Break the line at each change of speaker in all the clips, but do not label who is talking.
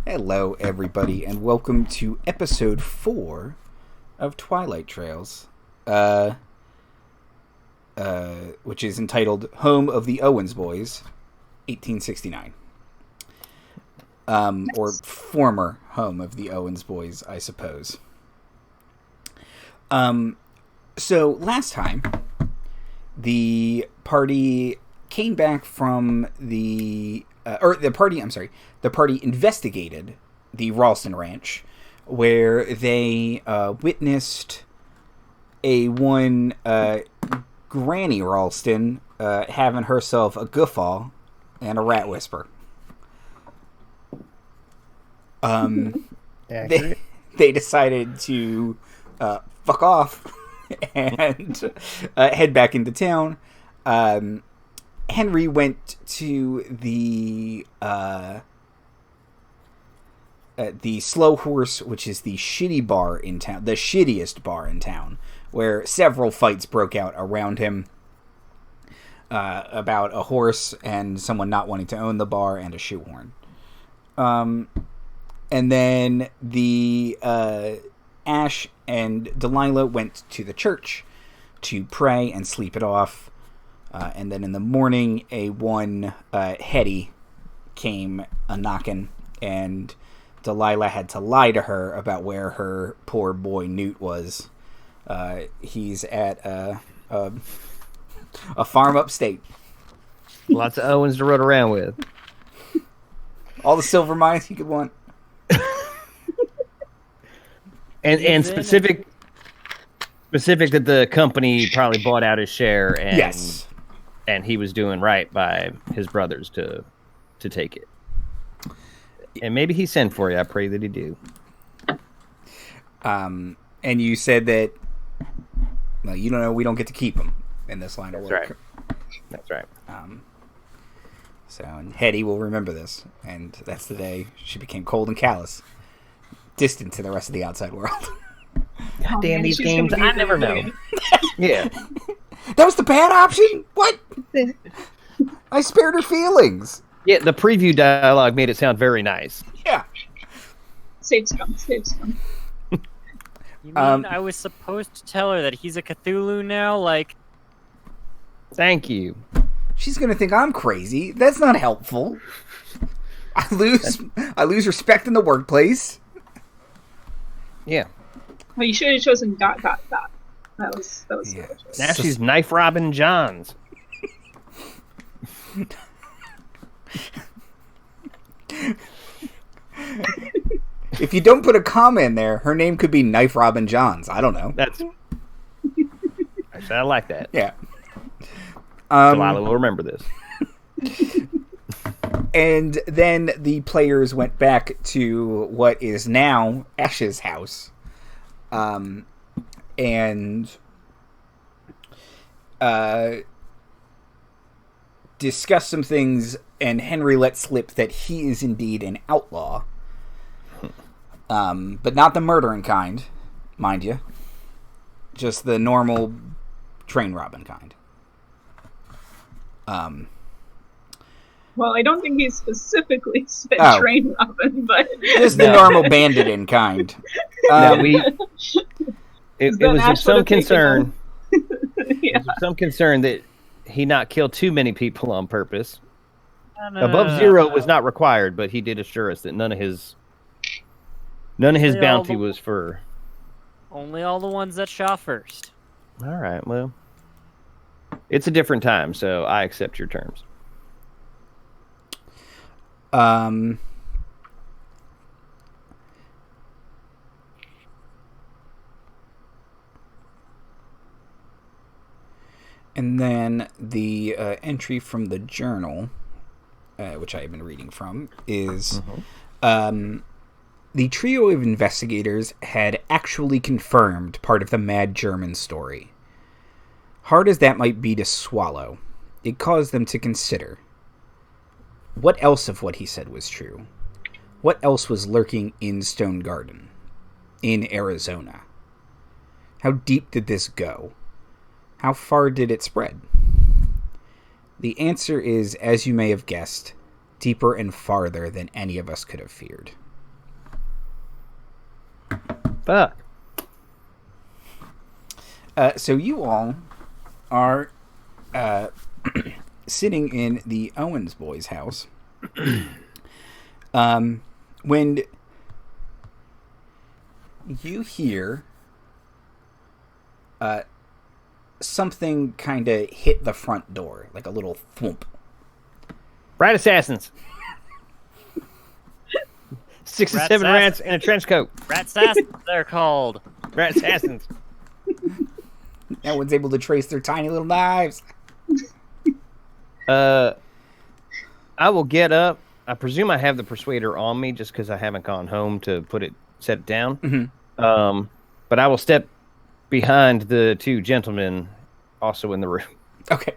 Hello, everybody, and welcome to episode 4 of Twilight Trails, which is entitled Home of the Owens Boys, 1869. Or former home of the Owens Boys, I suppose. So, last time, the party came back from the party investigated the Ralston Ranch, where they witnessed one Granny Ralston having herself a guffaw and a rat whisper. They decided to fuck off and head back into town. Henry went to the Slow Horse, which is the shitty bar in town, the shittiest bar in town, where several fights broke out around him about a horse and someone not wanting to own the bar and a shoehorn. And then the Ash and Delilah went to the church to pray and sleep it off. And then in the morning, Hetty came a-knocking, and Delilah had to lie to her about where her poor boy Newt was. He's at a farm upstate.
Lots of Owens to run around with.
All the silver mines he could want.
and specific that the company probably bought out his share, and
yes.
And he was doing right by his brothers to take it. And maybe he sent for you. I pray that he do.
And you said that, well, you don't know, we don't get to keep him in this line of work.
That's right.
And Hetty will remember this, and that's the day she became cold and callous, distant to the rest of the outside world.
God damn these games! I never know. Yeah.
That was the bad option? What? I spared her feelings.
Yeah, the preview dialogue made it sound very nice.
Yeah.
Save scum.
You mean I was supposed to tell her that he's a Cthulhu now? Like,
thank you.
She's gonna think I'm crazy. That's not helpful. I lose respect in the workplace.
Yeah.
Well, you should have chosen ... That was
yeah.
Now she's knife robbing Johns.
If you don't put a comma in there, her name could be Knife Robin Johns. I don't know.
I like that.
Yeah.
Delilah will remember this.
And then the players went back to what is now Ash's house. And discuss some things, and Henry let slip that he is indeed an outlaw. But not the murdering kind, mind you. Just the normal train robbing kind.
Well, I don't think he specifically said train robbing, but
just the normal banditing kind.
It was of some concern. Yeah. It was of some concern that he not kill too many people on purpose. Above zero was not required, but he did assure us that none of his bounty was for.
Only all the ones that shot first.
All right, well, it's a different time, so I accept your terms.
And then the entry from the journal, which I have been reading from, is the trio of investigators had actually confirmed part of the mad German story. Hard as that might be to swallow, it caused them to consider. What else of what he said was true? What else was lurking in Stonegarden? In Arizona? How deep did this go? How far did it spread? The answer is, as you may have guessed, deeper and farther than any of us could have feared.
Fuck.
So you all are sitting in the Owens boys' house. When you hear something kind of hit the front door, like a little thwomp.
Rat assassins. 6 or
Rat
7
assassins.
rats in a trench coat.
Rat assassins, they're called.
Rat assassins.
No one's able to trace their tiny little knives.
I will get up. I presume I have the persuader on me just because I haven't gone home to set it down.
Mm-hmm.
But I will step behind the 2 gentlemen also in the room.
Okay.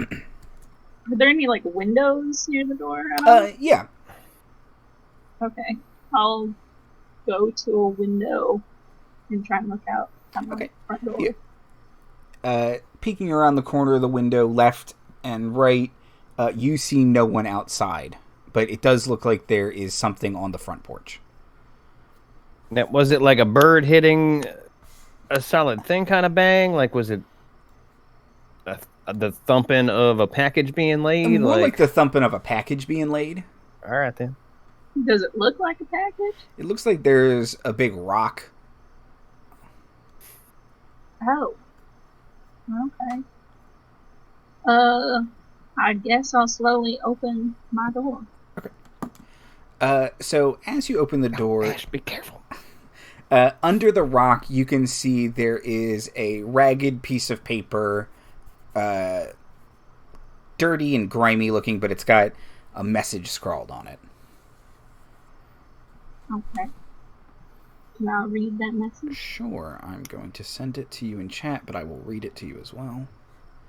Are there any, like, windows near the door at all?
Yeah.
Okay. I'll go to a window and try and look out on the front door.
Yeah. Peeking around the corner of the window, left and right, you see no one outside. But it does look like there is something on the front porch.
Now, was it like a bird hitting a solid thing kind of bang? Like, was it the thumping of a package being laid?
More like the thumping of a package being laid.
All right, then.
Does it look like a package?
It looks like there's a big rock.
Oh. Okay. I guess I'll slowly open my door.
So as you open the door...
Ash, be careful.
Under the rock, you can see there is a ragged piece of paper, dirty and grimy looking, but it's got a message scrawled on it.
Okay. Can I read that message?
Sure, I'm going to send it to you in chat, but I will read it to you as well.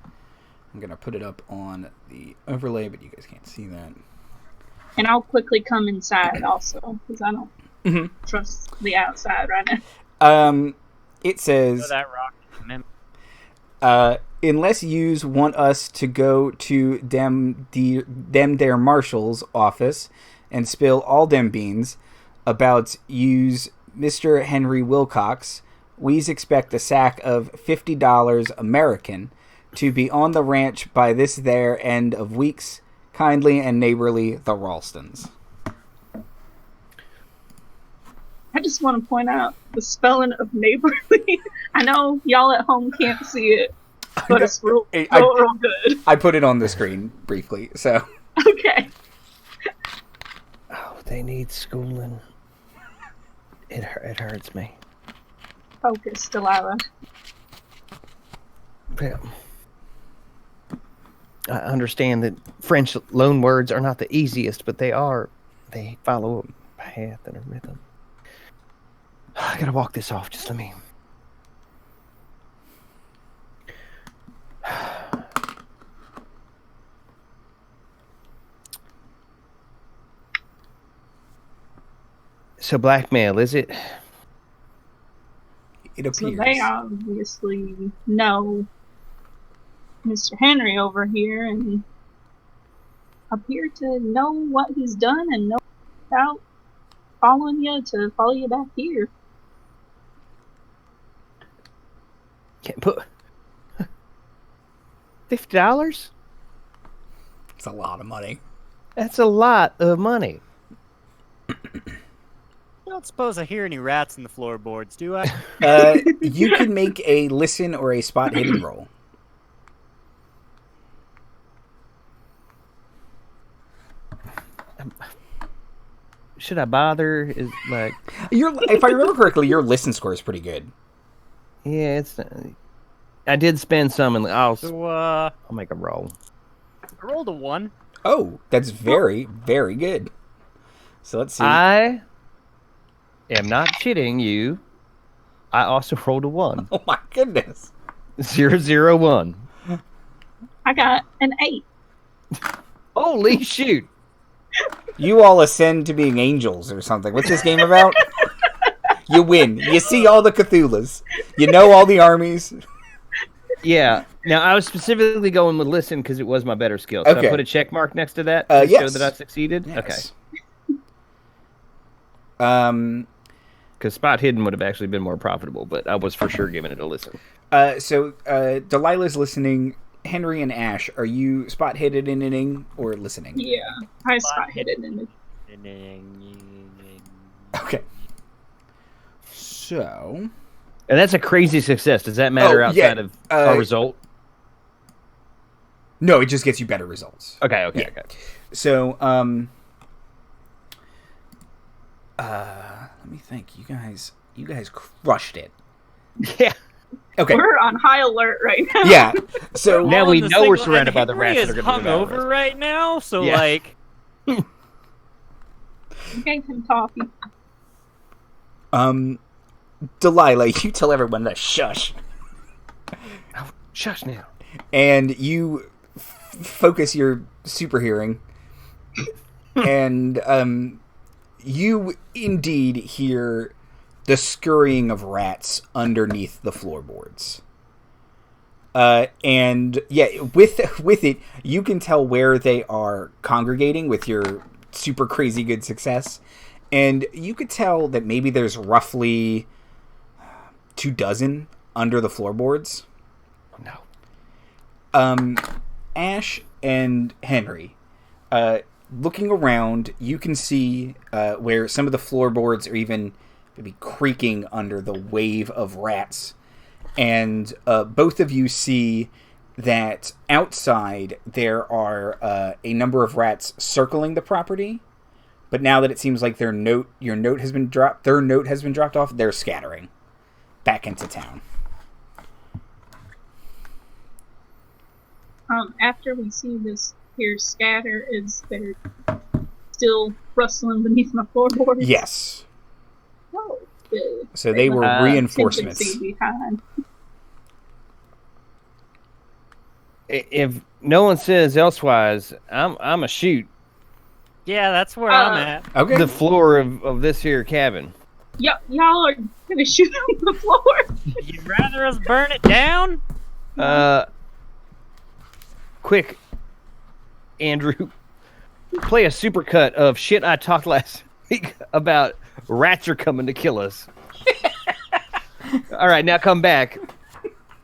I'm going to put it up on the overlay, but you guys can't see that.
And I'll quickly come inside also, because I don't trust the outside right now.
It says...
So that rock.
Unless yous want us to go to dem der marshal's office and spill all dem beans about yous Mr. Henry Wilcox, we's expect a sack of $50 American to be on the ranch by this there end of weeks. Kindly and neighborly, the Ralstons.
I just want to point out the spelling of neighborly. I know y'all at home can't see it, but it's real good.
I put it on the screen briefly, so.
Okay.
Oh, they need schooling. It hurts me.
Focus, Delilah.
Yeah. I understand that French loan words are not the easiest, but they follow a path and a rhythm. I gotta walk this off. Just let me. So blackmail, is it?
It appears.
So they obviously know Mr. Henry over here and appear to know what he's done and know about following you to follow you back here.
Can't put $50?
It's a lot of money.
That's a lot of money.
I don't suppose I hear any rats in the floorboards, do I?
You can make a listen or a spot hidden roll.
Should I bother? Is like
if I remember correctly, your listen score is pretty good.
Yeah, it's. I did spend some, and I'll make a roll.
I rolled a 1.
Oh, that's very, very good. So let's see.
I am not shitting you. I also rolled a 1.
Oh my goodness.
001.
I got an 8.
Holy shoot.
You all ascend to being angels or something. What's this game about? You win. You see all the Cthulhus. You know all the armies.
Yeah. Now, I was specifically going with listen because it was my better skill. So
Okay.
I put a check mark next to that to
yes.
show that I succeeded?
Yes.
Okay. Because spot hidden would have actually been more profitable, but I was for sure giving it a listen.
So Delilah's listening. Henry and Ash, are you spot hidden in inning or listening?
Yeah, I spot hidden in
Okay. So.
And that's a crazy success. Does that matter outside of our result?
No, it just gets you better results.
Okay.
So, let me think. You guys crushed it.
Yeah.
Okay.
We're on high alert right now.
Yeah. So
now we know we're surrounded by the rats that are going to be
hungover right now. So like,
you gave him coffee.
Delilah, you tell everyone to shush.
Oh, shush now.
And you focus your super hearing, and you indeed hear the scurrying of rats underneath the floorboards. And yeah, with it, you can tell where they are congregating with your super crazy good success. And you could tell that maybe there's roughly 24 under the floorboards.
Oh, no.
Ash and Henry, looking around, you can see where some of the floorboards are even maybe creaking under the wave of rats. And both of you see that outside there are a number of rats circling the property. But now that it seems like your note has been dropped off, they're scattering back into town.
After we see this here scatter, is there still rustling beneath my floorboards?
Yes.
Oh, good.
So they were reinforcements.
Behind.
If no one says elsewise, I'm a shoot.
Yeah, that's where I'm at.
Okay.
The floor of this here cabin.
Y'all are gonna shoot on the floor.
You'd rather us burn it down?
Quick, Andrew, play a supercut of shit I talked last week about rats are coming to kill us. All right, now come back.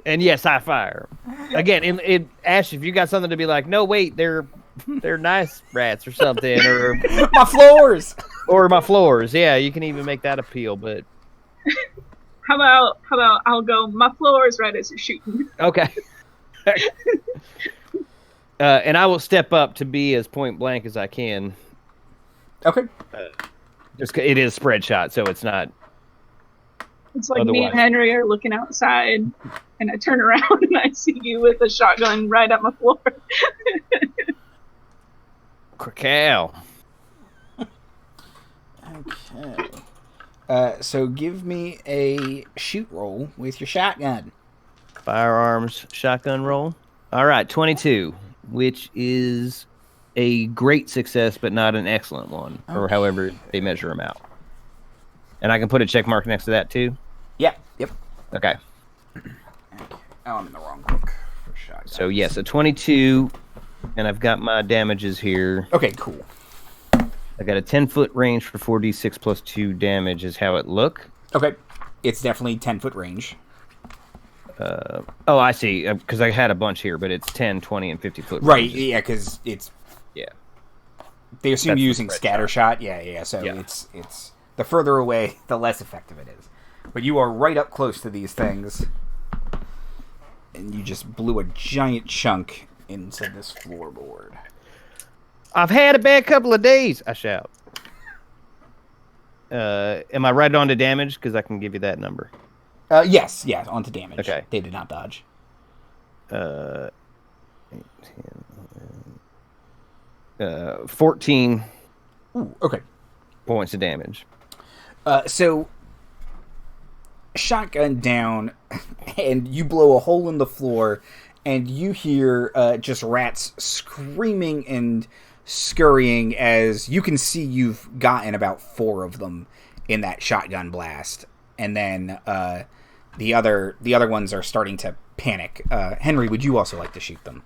And yes, I fire. Again, Ash, if you got something to be like, no, wait, they're nice rats or something, or
my floors,
or my floors. Yeah, you can even make that appeal. But
how about I'll go my floors right as you're shooting.
Okay. And I will step up to be as point blank as I can.
Okay.
Just it is spread shot, so it's not.
It's like me and Henry are looking outside, and I turn around and I see you with a shotgun right at my floor.
Cacao.
Okay. So give me a shoot roll with your shotgun.
Firearms shotgun roll. All right, 22, which is a great success, but not an excellent one, or however they measure them out. And I can put a check mark next to that too?
Yeah. Yep.
Okay.
Oh, I'm in the wrong book for shotgun.
So, yes, a 22, and I've got my damages here.
Okay, cool.
I got a 10-foot range for 4d6 plus 2 damage is how it look.
Okay. It's definitely 10-foot range.
Oh, I see, because I had a bunch here, but it's 10, 20, and 50-foot
Right,
ranges.
yeah, because it's...
Yeah.
They assume
That's
you're using scatter shot. Yeah, so
Yeah.
it's the further away, the less effective it is. But you are right up close to these things. And you just blew a giant chunk into this floorboard.
I've had a bad couple of days, I shout. Am I right on to damage? Because I can give you that number.
Yes, onto damage.
Okay.
They did not dodge.
8, 10, 14
Ooh, okay.
points of damage.
So, shotgun down, and you blow a hole in the floor, and you hear just rats screaming and scurrying as you can see you've gotten about 4 of them in that shotgun blast. And then the other ones are starting to panic. Henry, would you also like to shoot them?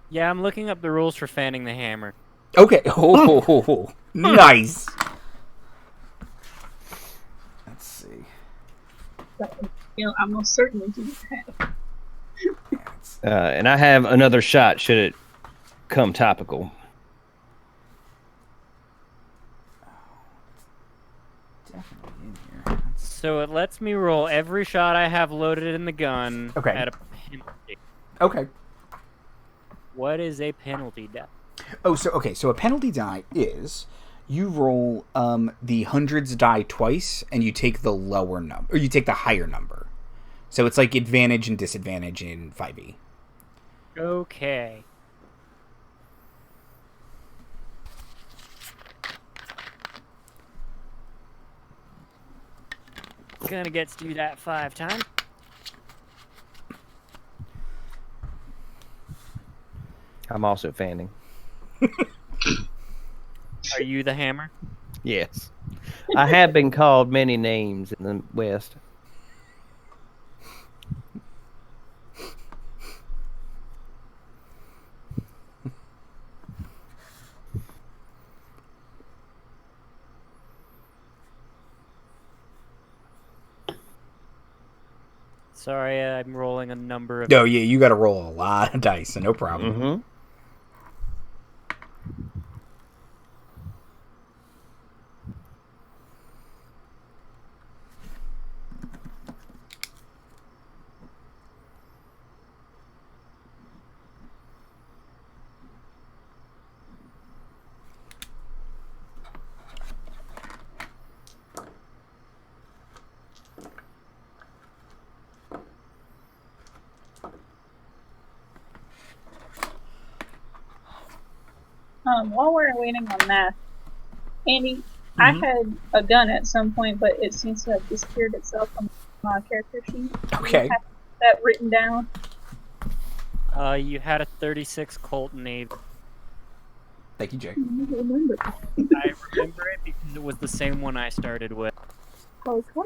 Yeah, I'm looking up the rules for fanning the hammer.
Okay. Oh, nice. Let's
but I most certainly do have.
And I have another shot should it come topical.
Definitely in here.
So it lets me roll every shot I have loaded in the gun
Okay.
at a penalty.
Okay.
What is a penalty die?
Oh, so a penalty die is you roll the hundreds die twice, and you take the lower number, or you take the higher number. So it's like advantage and disadvantage in 5e.
Okay. Gonna get to do that 5 times.
I'm also fanning.
Are you the hammer?
Yes. I have been called many names in the West.
Sorry, I'm rolling a number of...
No, yeah, you got to roll a lot of dice, so no problem.
Mm-hmm.
While we're waiting on that, Andy, I had a gun at some point, but it seems to have disappeared itself from my character sheet.
Okay.
You have that written down.
You had a 36 Colt Navy.
Thank you, Jay.
I remember.
I remember it because it was the same one I started with.
Oh, cool.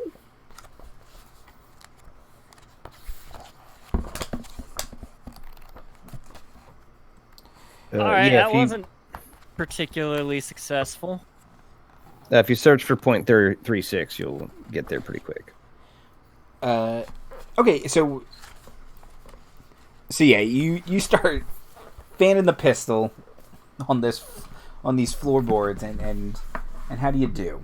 Alright,
yeah,
that wasn't particularly successful.
If you search for .36, you'll get there pretty quick.
Okay, so yeah, you start fanning the pistol on these floorboards, and how do you do?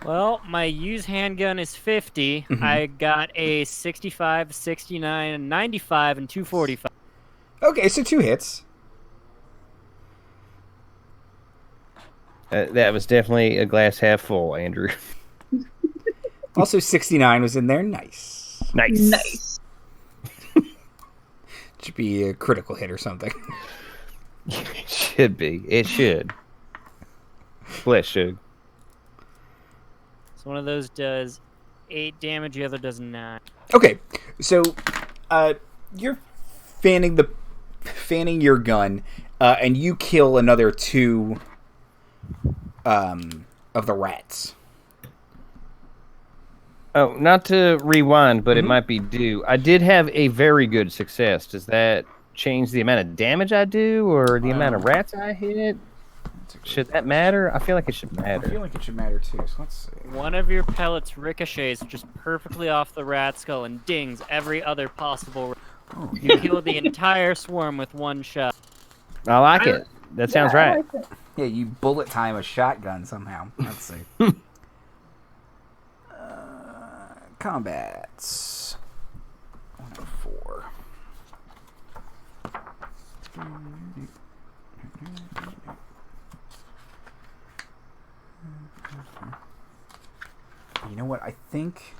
Well, my used handgun is 50.
Mm-hmm.
I got a 65, 69, 95, and 245.
Okay, so 2 hits.
That was definitely a glass half full, Andrew.
Also, 69 was in there. Nice.
Nice.
Should be a critical hit or something.
It should be. It should. Bless should.
So one of those does 8 damage, the other does 9.
Okay, so you're fanning your gun, and you kill another 2 of the rats.
Oh, not to rewind, but it might be due. I did have a very good success. Does that change the amount of damage I do, or the amount of rats I hit? Should that matter? I feel like it should matter.
I feel like it should matter too. So let's see.
One of your pellets ricochets just perfectly off the rat skull and dings every other possible.
Oh,
You kill the entire swarm with 1 shot.
I like it. That sounds right.
I like it.
yeah, you bullet time a shotgun somehow. Let's see. Combats 104. You know what? I think.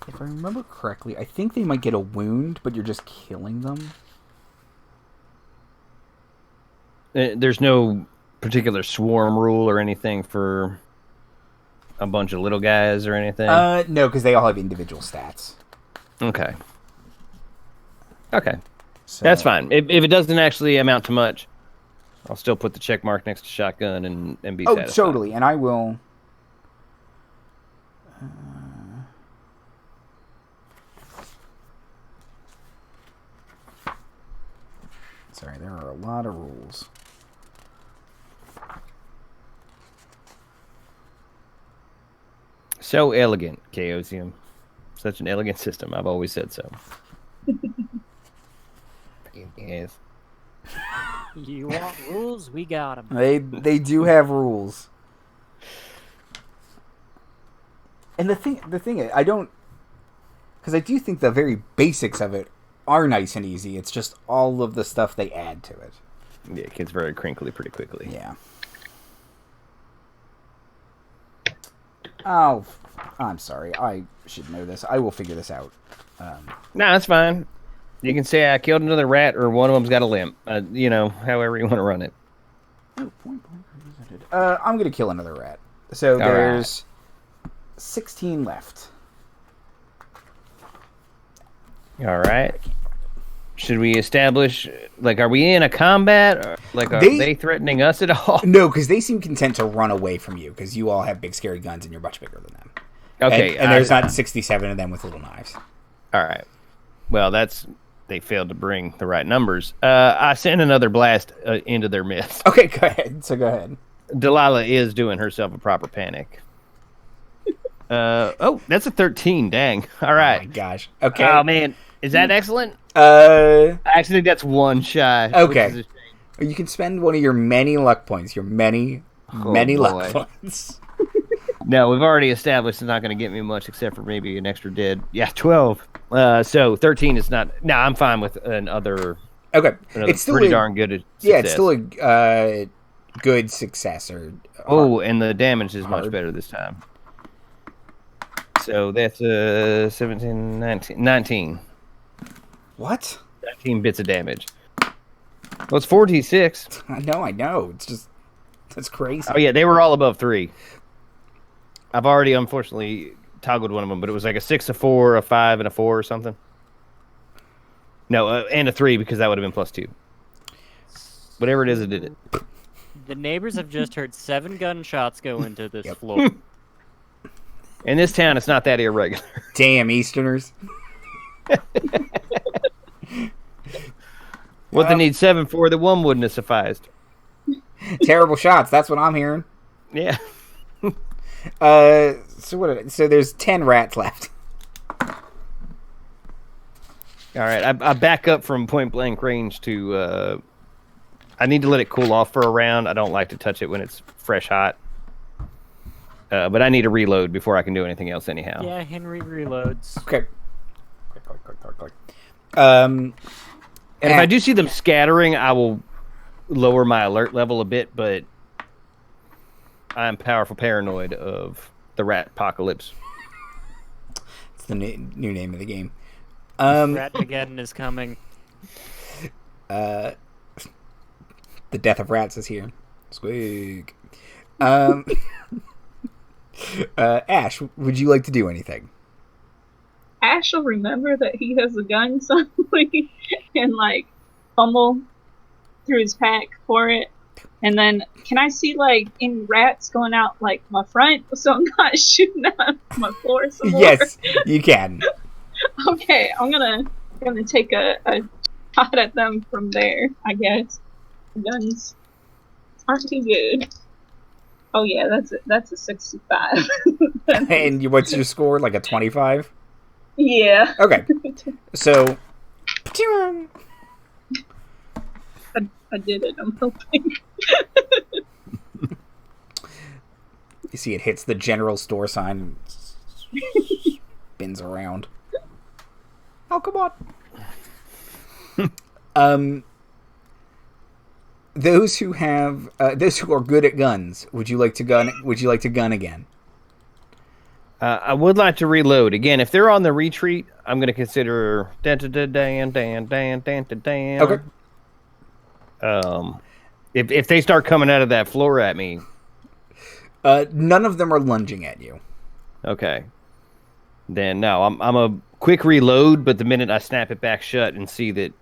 If I remember correctly, I think they might get a wound, but you're just killing them.
There's no particular swarm rule or anything for a bunch of little guys or anything?
No, because they all have individual stats.
Okay. Okay.
So,
That's fine. If it doesn't actually amount to much, I'll still put the check mark next to shotgun and be
Oh,
satisfied.
totally. And I will... Sorry, there are a lot of rules.
So elegant, Chaosium. Such an elegant system. I've always said so. Yes.
You want rules? We got them.
They do have rules. And the thing is, I don't... Because I do think the very basics of it are nice and easy. It's just all of the stuff they add to it.
Yeah, it gets very crinkly pretty quickly.
Yeah. Oh, I'm sorry. I should know this. I will figure this out.
No, that's fine. You can say I killed another rat or one of them's got a limp. However you want to run it.
Oh, point blank presented. I'm going to kill another rat. So there's 16 left.
All right. Should we establish, are we in a combat? Or, are they threatening us at all?
No, because they seem content to run away from you, because you all have big, scary guns, and you're much bigger than them.
Okay.
And there's not 67 of them with little knives.
All right. Well, they failed to bring the right numbers. I sent another blast into their midst.
Okay, go ahead.
Delilah is doing herself a proper panic. That's a 13. Dang. All right.
Oh, my gosh. Okay.
Oh, man. Is that excellent?
I
actually think that's one shy.
Okay. You can spend one of your many luck points. Your many luck points.
No, we've already established it's not going to get me much except for maybe an extra dead. Yeah, 12. So 13 is not... No, I'm fine with another...
Okay. It's still
pretty darn good success.
Yeah, it's still a good success.
And the damage is much better this time. So that's 17, 19.
What?
19 bits of damage. Well, it's 4d6.
I know. It's just... That's crazy.
Oh, yeah, they were all above 3. I've already, unfortunately, toggled one of them, but it was like a 6, a 4, a 5, and a 4 or something. No, and a 3, because that would have been plus 2. Whatever it is, it did it.
The neighbors have just heard 7 gunshots go into this floor.
In this town, it's not that irregular.
Damn Easterners.
What they need 7 for, the 1 wouldn't have sufficed.
Terrible shots. That's what I'm hearing.
Yeah.
So there's 10 rats left.
All right, I back up from point blank range to. I need to let it cool off for a round. I don't like to touch it when it's fresh hot. But I need to reload before I can do anything else. Anyhow.
Yeah, Henry reloads.
Okay. Click.
And if I do see them scattering, I will lower my alert level a bit, but I'm powerful paranoid of the rat apocalypse.
It's the new name of the game.
Rat-mageddon is coming.
The death of rats is here. Squeak. Ash, would you like to do anything?
Ash will remember that he has a gun suddenly and fumble through his pack for it. And then, can I see any rats going out my front so I'm not shooting at my floor some more?
Yes, you can.
Okay, I'm gonna take a shot at them from there, I guess. Guns aren't too good. Oh yeah, that's a 65.
And what's your score? Like a 25?
Yeah.
Okay. So
I did it, I'm hoping.
You see it hits the general store sign and spins around. Oh, come on. Those who are good at guns, would you like to gun again?
I would like to reload again. If they're on the retreat, I'm going to consider Dan.
Okay.
If they start coming out of that floor at me,
none of them are lunging at you.
Okay. Then no, I'm a quick reload, but the minute I snap it back shut and see that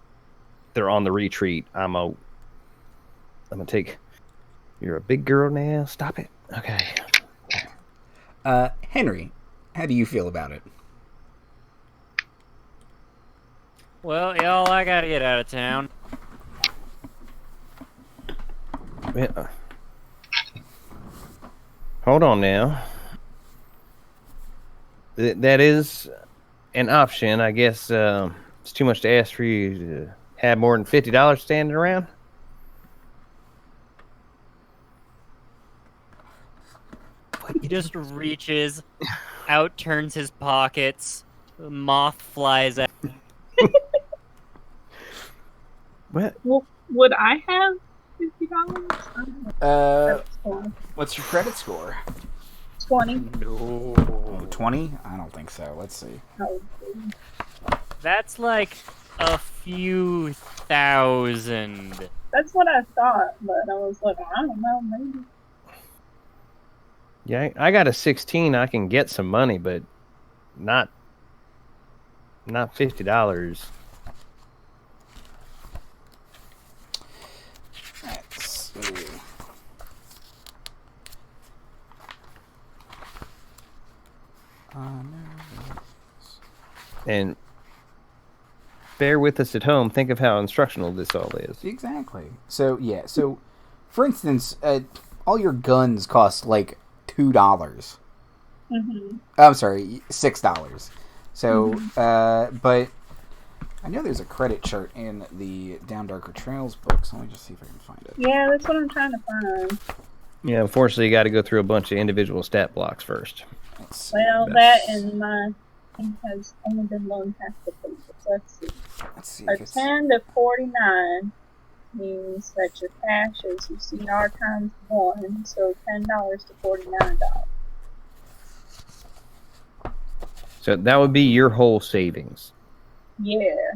they're on the retreat, I'm a I'm gonna take. You're a big girl now. Stop it. Okay.
Henry, how do you feel about it?
Well, y'all, I gotta get out of town.
Yeah. Hold on now. That is an option. I guess it's too much to ask for you to have more than $50 standing around.
He just reaches out, turns his pockets. The moth flies out.
What?
Well, would I have $50?
What's your credit score?
20.
No. 20? I don't think so. Let's see.
That's like a few thousand.
That's what I thought, but I was like, I don't know, maybe.
Yeah, I got a 16. I can get some money, but not $50.
Let's see.
And bear with us at home. Think of how instructional this all is.
Exactly. So, yeah. So, for instance, all your guns cost like $2.
Mm-hmm.
I'm sorry, $6. So, but I know there's a credit chart in the Down Darker Trails book, so let me just see if I can find it.
Yeah, that's what I'm trying to find.
Yeah, unfortunately, you got to go through a bunch of individual stat blocks first.
Well, that and my thing has only been loaned half the paper. So let's see. A 10 to 49 means that your cash is UCR times 1, so $10 to $49.
So that would be your whole savings.
Yeah.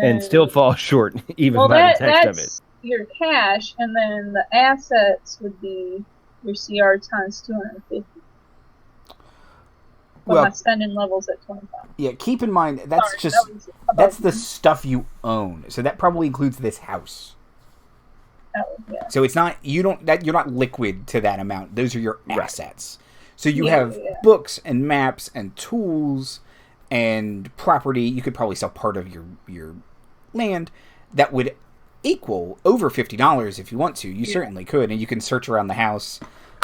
And still fall short, even by the text of it.
Your cash, and then the assets would be your CR times 250. But my spending level's at 25.
Yeah, keep in mind that's that's the stuff you own. So that probably includes this house.
Oh, yeah.
So it's not you're not liquid to that amount. Those are your assets. So you have books and maps and tools and property. You could probably sell part of your land that would equal over $50 if you want to. You certainly could, and you can search around the house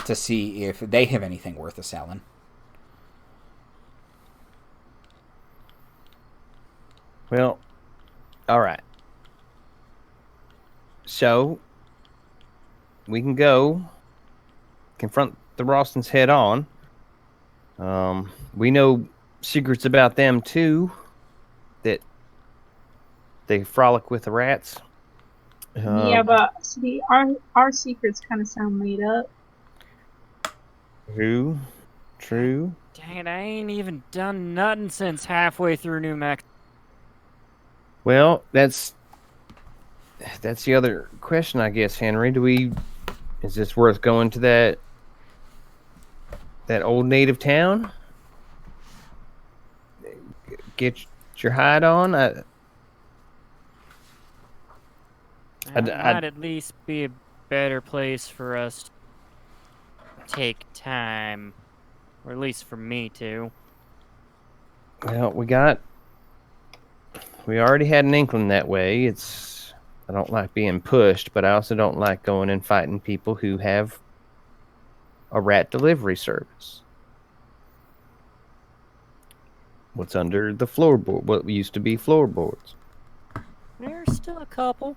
to see if they have anything worth a selling.
Well, all right. So we can go confront the Ralstons head on. We know secrets about them too, that they frolic with the rats.
Yeah, but see, our secrets kind of sound made up.
True.
Dang it, I ain't even done nothing since halfway through New Mexico.
Well, that's the other question, I guess, Henry. Is this worth going to that old native town? Get your hide on?
That might at least be a better place for us to take time. Or at least for me to.
Well, we already had an inkling that way. I don't like being pushed, but I also don't like going and fighting people who have a rat delivery service. What's under the floorboard? What used to be floorboards?
There's still a couple.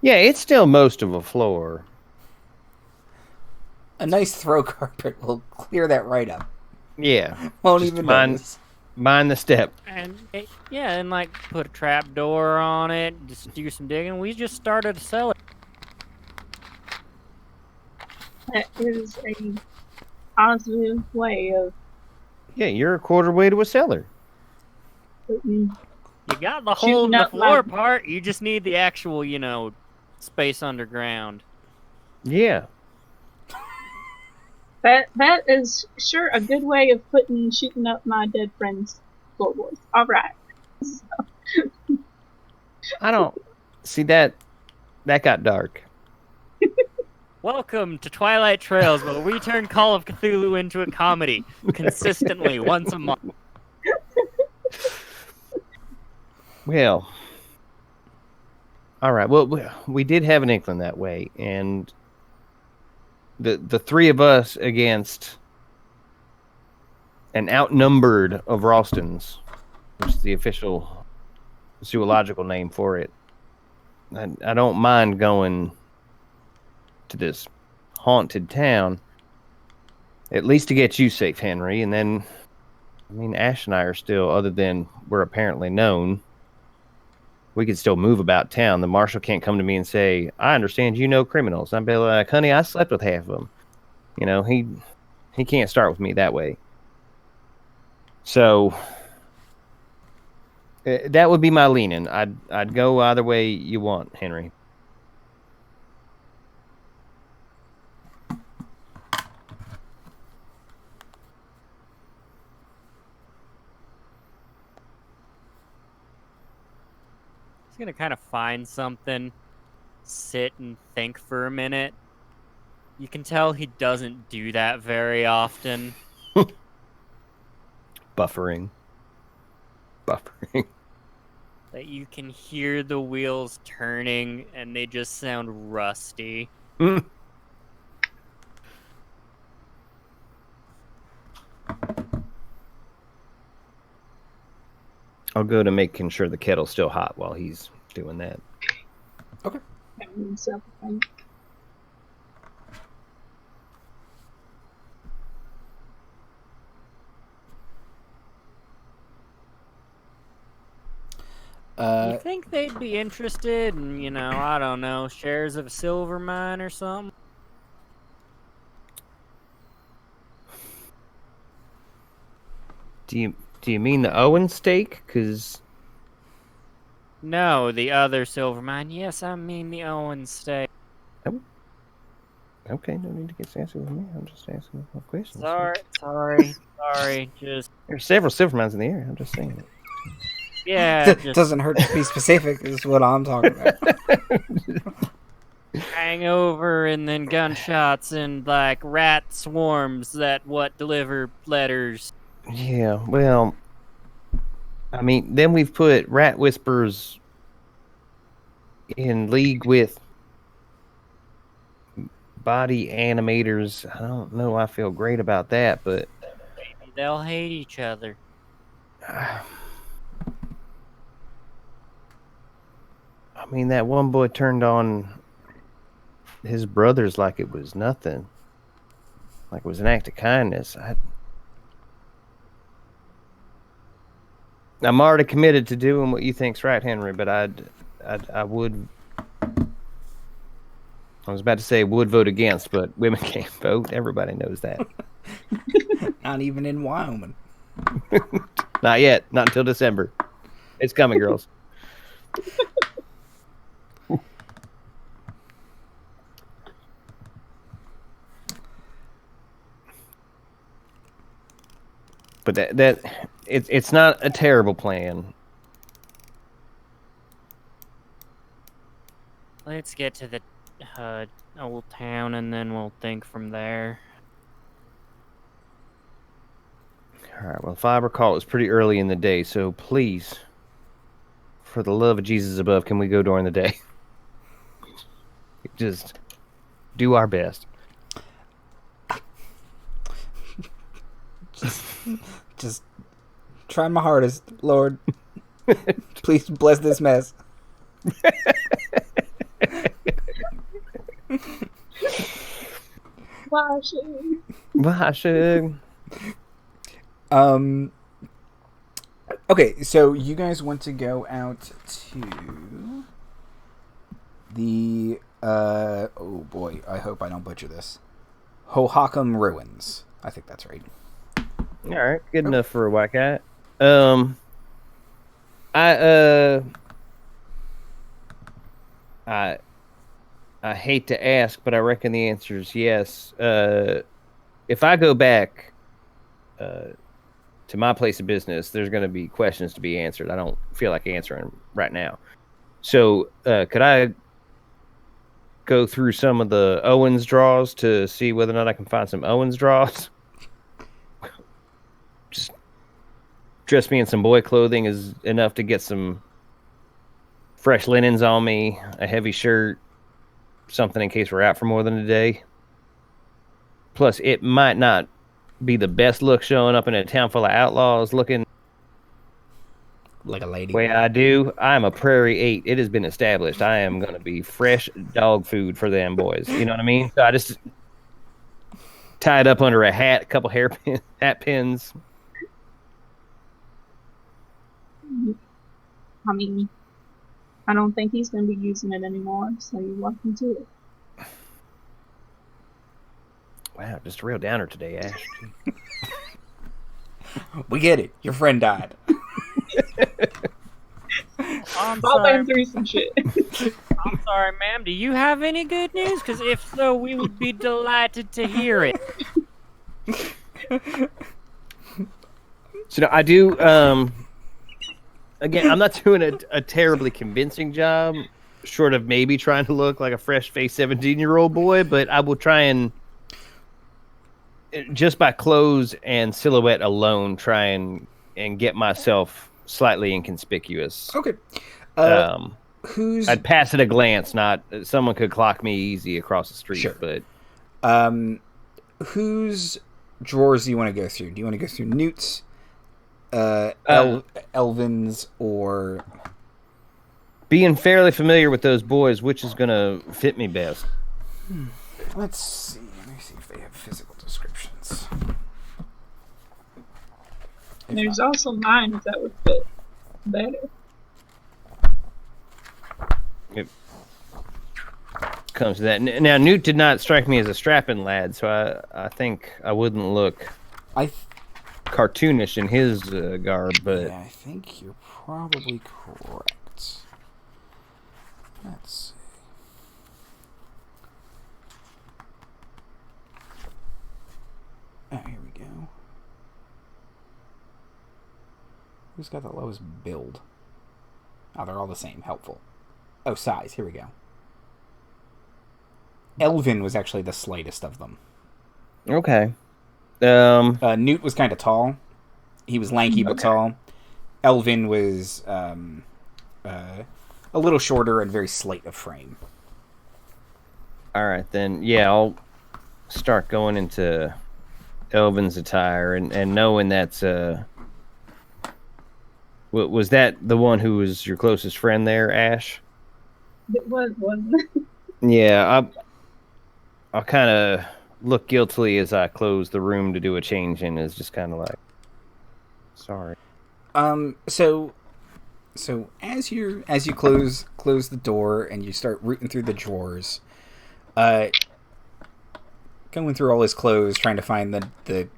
Yeah, it's still most of a floor.
A nice throw carpet will clear that right up.
Yeah.
Won't even notice.
Mind the step.
And like put a trap door on it, just do some digging. We just started to sell it.
That is a positive way of.
Yeah, you're a quarter way to a cellar.
You got the hole in the floor part. You just need the actual, space underground.
Yeah.
That is sure a good way of shooting up my dead friend's floorboards. All right.
I don't See that got dark.
Welcome to Twilight Trails, where we turn Call of Cthulhu into a comedy consistently once a month.
Well, all right. Well, we did have an inkling that way, and the three of us against an outnumbered of Ralstons, which is the official zoological name for it. I don't mind going to this haunted town, at least to get you safe, Henry. And then, I mean, Ash and I are still, other than we're apparently known, we could still move about town. The marshal can't come to me and say, I understand you know criminals. I'd be like, honey, I slept with half of them. You know, he can't start with me that way. So that would be my leaning. I'd go either way you want, Henry.
He's gonna kind of find something, sit and think for a minute. You can tell he doesn't do that very often.
Buffering.
That you can hear the wheels turning and they just sound rusty.
I'll go to making sure the kettle's still hot while he's doing that.
Okay.
You think they'd be interested in, I don't know, shares of a silver mine or something?
Do you mean the Owens stake? Because
no, the other silver mine. Yes, I mean the Owens stake.
Oh. Okay, no need to get sassy with me. I'm just asking a question.
Sorry. Just
there's several silver mines in the area. I'm just saying it.
Yeah,
doesn't hurt to be specific. Is what I'm talking about.
Hangover and then gunshots and like rat swarms that deliver letters.
Yeah, well, I mean, then we've put rat whispers in league with body animators. I don't know. I feel great about that, but
maybe they'll hate each other.
I mean, that one boy turned on his brothers like it was nothing, like it was an act of kindness. I'm already committed to doing what you think's right, Henry, but I was about to say would vote against, but women can't vote. Everybody knows that.
Not even in Wyoming.
Not yet. Not until December. It's coming, girls. But it's not a terrible plan.
Let's get to the old town and then we'll think from there.
All right. Well, if I recall, it was pretty early in the day, so please, for the love of Jesus above, can we go during the day? Just do our best.
Just try my hardest, Lord. Please bless this mess.
Washing.
Okay, so you guys want to go out to the oh boy, I hope I don't butcher this. Hohokam Ruins. I think that's right.
All right, good enough for a whack at. I hate to ask, but I reckon the answer is yes. If I go back to my place of business, there's going to be questions to be answered. I don't feel like answering right now. So, could I go through some of the Owens draws to see whether or not I can find some Owens draws? Just dress me in some boy clothing is enough to get some fresh linens on me, a heavy shirt, something in case we're out for more than a day. Plus, it might not be the best look showing up in a town full of outlaws looking
like a lady.
The way I do, I'm a Prairie 8. It has been established. I am going to be fresh dog food for them boys. You know what I mean? So I just tie it up under a hat, a couple hat pins.
I mean, I don't think he's going to be using it anymore, so you're welcome to it.
Wow, just a real downer today, Ash.
We get it. Your friend died.
I'm
I'll
sorry.
been through some shit.
I'm sorry, ma'am. Do you have any good news? Because if so, we would be delighted to hear it.
So I do. Again, I'm not doing a terribly convincing job, short of maybe trying to look like a fresh-faced 17-year-old boy. But I will try and, just by clothes and silhouette alone, try and get myself slightly inconspicuous.
Okay.
I'd pass at a glance, not someone could clock me easy across the street.
Sure.
But
whose drawers do you want to go through? Do you want to go through Newt's, Elvin's, or...
Being fairly familiar with those boys, which is going to fit me best?
Let's see. Let me see if they have physical descriptions.
There's also mine, if that would fit better.
It comes to that. Now, Newt did not strike me as a strapping lad, so I think I wouldn't look cartoonish in his garb, but...
Yeah, I think you're probably correct. Let's see. Oh, here we go. Who's got the lowest build? Oh, they're all the same. Helpful. Oh, size. Here we go. Elvin was actually the slightest of them.
Okay.
Newt was kind of tall. He was lanky but tall. Elvin was a little shorter and very slight of frame.
All right, then. Yeah, I'll start going into Elvin's attire and knowing that's... Was that the one who was your closest friend there, Ash?
It was, wasn't it?
Yeah, I'll kind of look guiltily as I close the room to do a change in. Is just kind of like, sorry.
So as you close the door and you start rooting through the drawers, going through all his clothes, trying to find the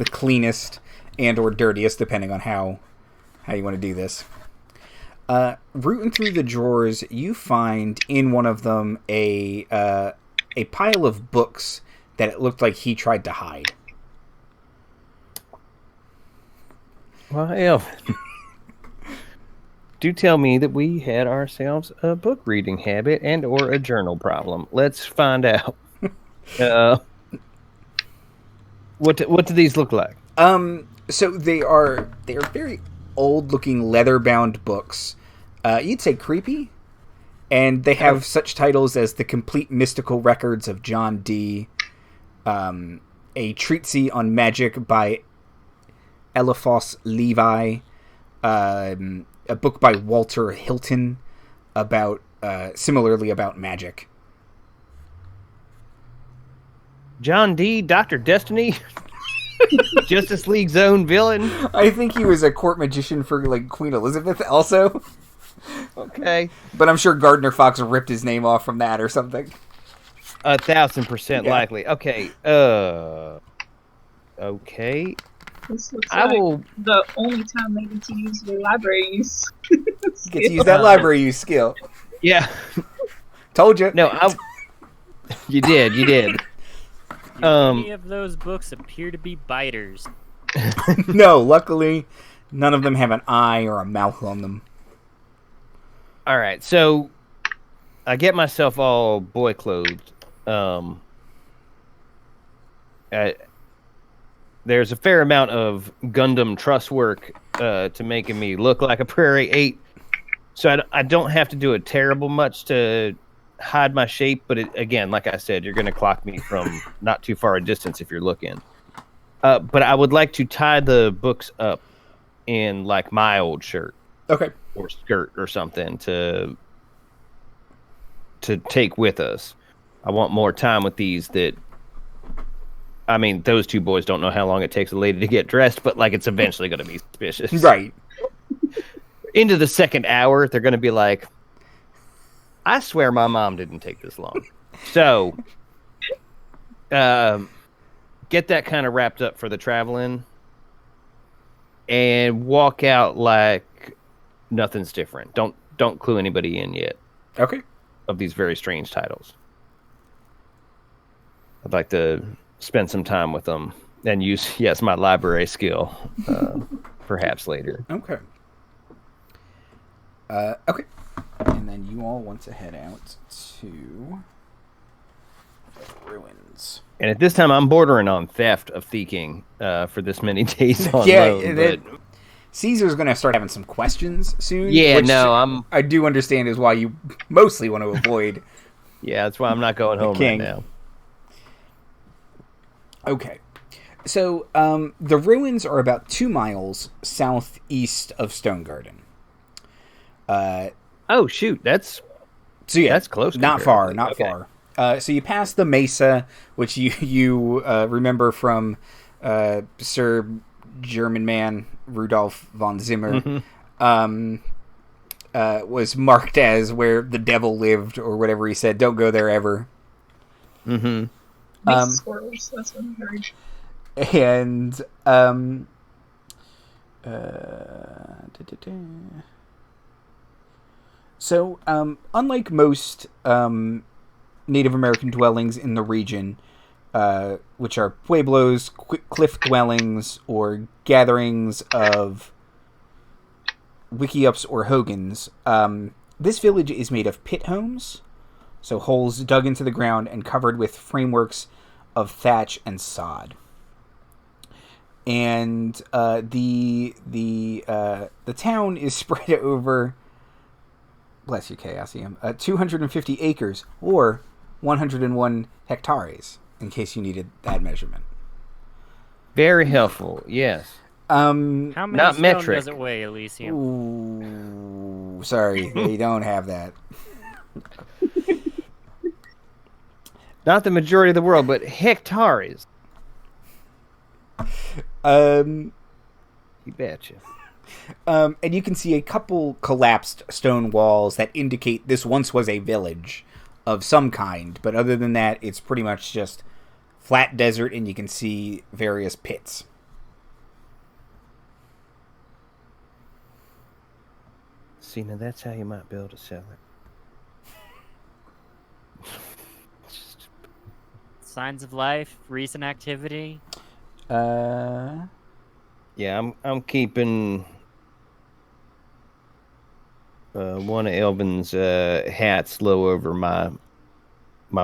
cleanest and or dirtiest, depending on how you want to do this. Rooting through the drawers, you find in one of them a pile of books that it looked like he tried to hide.
Well, do tell me that we had ourselves a book reading habit and or a journal problem. Let's find out. What do these look like?
So they are very old-looking leather-bound books. You'd say creepy, and they have such titles as The Complete Mystical Records of John Dee, a treatise on magic by Eliphas Levi, a book by Walter Hilton about similarly about magic.
John Dee, Dr. Destiny, Justice League's own villain.
I think he was a court magician for like Queen Elizabeth also.
Okay.
But I'm sure Gardner Fox ripped his name off from that or something.
1,000% likely. Okay. Okay.
This looks like the only time they get to use their library use.
Get to use that library use skill.
Yeah.
Told you.
No, you did.
Any of those books appear to be biters.
– No, luckily, none of them have an eye or a mouth on them.
All right, so I get myself all boy clothed. There's a fair amount of Gundam truss work to making me look like a Prairie 8. So I don't have to do a terrible much to hide my shape. But again, like I said, you're going to clock me from not too far a distance if you're looking. But I would like to tie the books up in like my old shirt.
Okay.
Or skirt or something to take with us. I want more time with these I mean, those two boys don't know how long it takes a lady to get dressed, but like it's eventually going to be suspicious.
Right.
Into the second hour, they're going to be like, I swear my mom didn't take this long. So, get that kind of wrapped up for the traveling and walk out like nothing's different. Don't clue anybody in yet.
Okay.
Of these very strange titles. I'd like to spend some time with them and use, yes, my library skill, perhaps later.
Okay. Okay. And then you all want to head out to the ruins.
And at this time, I'm bordering on theft of Theking for this many days on loan. But
Caesar's going to start having some questions soon.
Yeah,
which
I
do understand is why you mostly want to avoid.
Yeah, that's why I'm not going home right now.
Okay. So, the ruins are about 2 miles southeast of Stonegarden.
Oh, shoot. That's close.
Not far. So you pass the mesa, which you remember from Sir German man Rudolf von Zimmer, was marked as where the devil lived or whatever he said. Don't go there ever.
Mm-hmm. Squirrels, that's what I heard.
And so unlike most Native American dwellings in the region, which are pueblos, cliff dwellings, or gatherings of wickiups or hogans, this village is made of pit homes, so holes dug into the ground and covered with frameworks of thatch and sod. And the town is spread over, bless you, Chaosium, 250 acres, or 101 hectares, in case you needed that measurement.
Very helpful, yes.
How many
not
stone
metric.
does it weigh, Elysium?
Ooh, sorry, they don't have that.
Not the majority of the world, but hectares. You betcha.
And you can see a couple collapsed stone walls that indicate this once was a village of some kind, but other than that, it's pretty much just flat desert, and you can see various pits.
See, now that's how you might be able to sell it.
Signs of life, recent activity.
Yeah, I'm keeping one of Elvin's hats low over my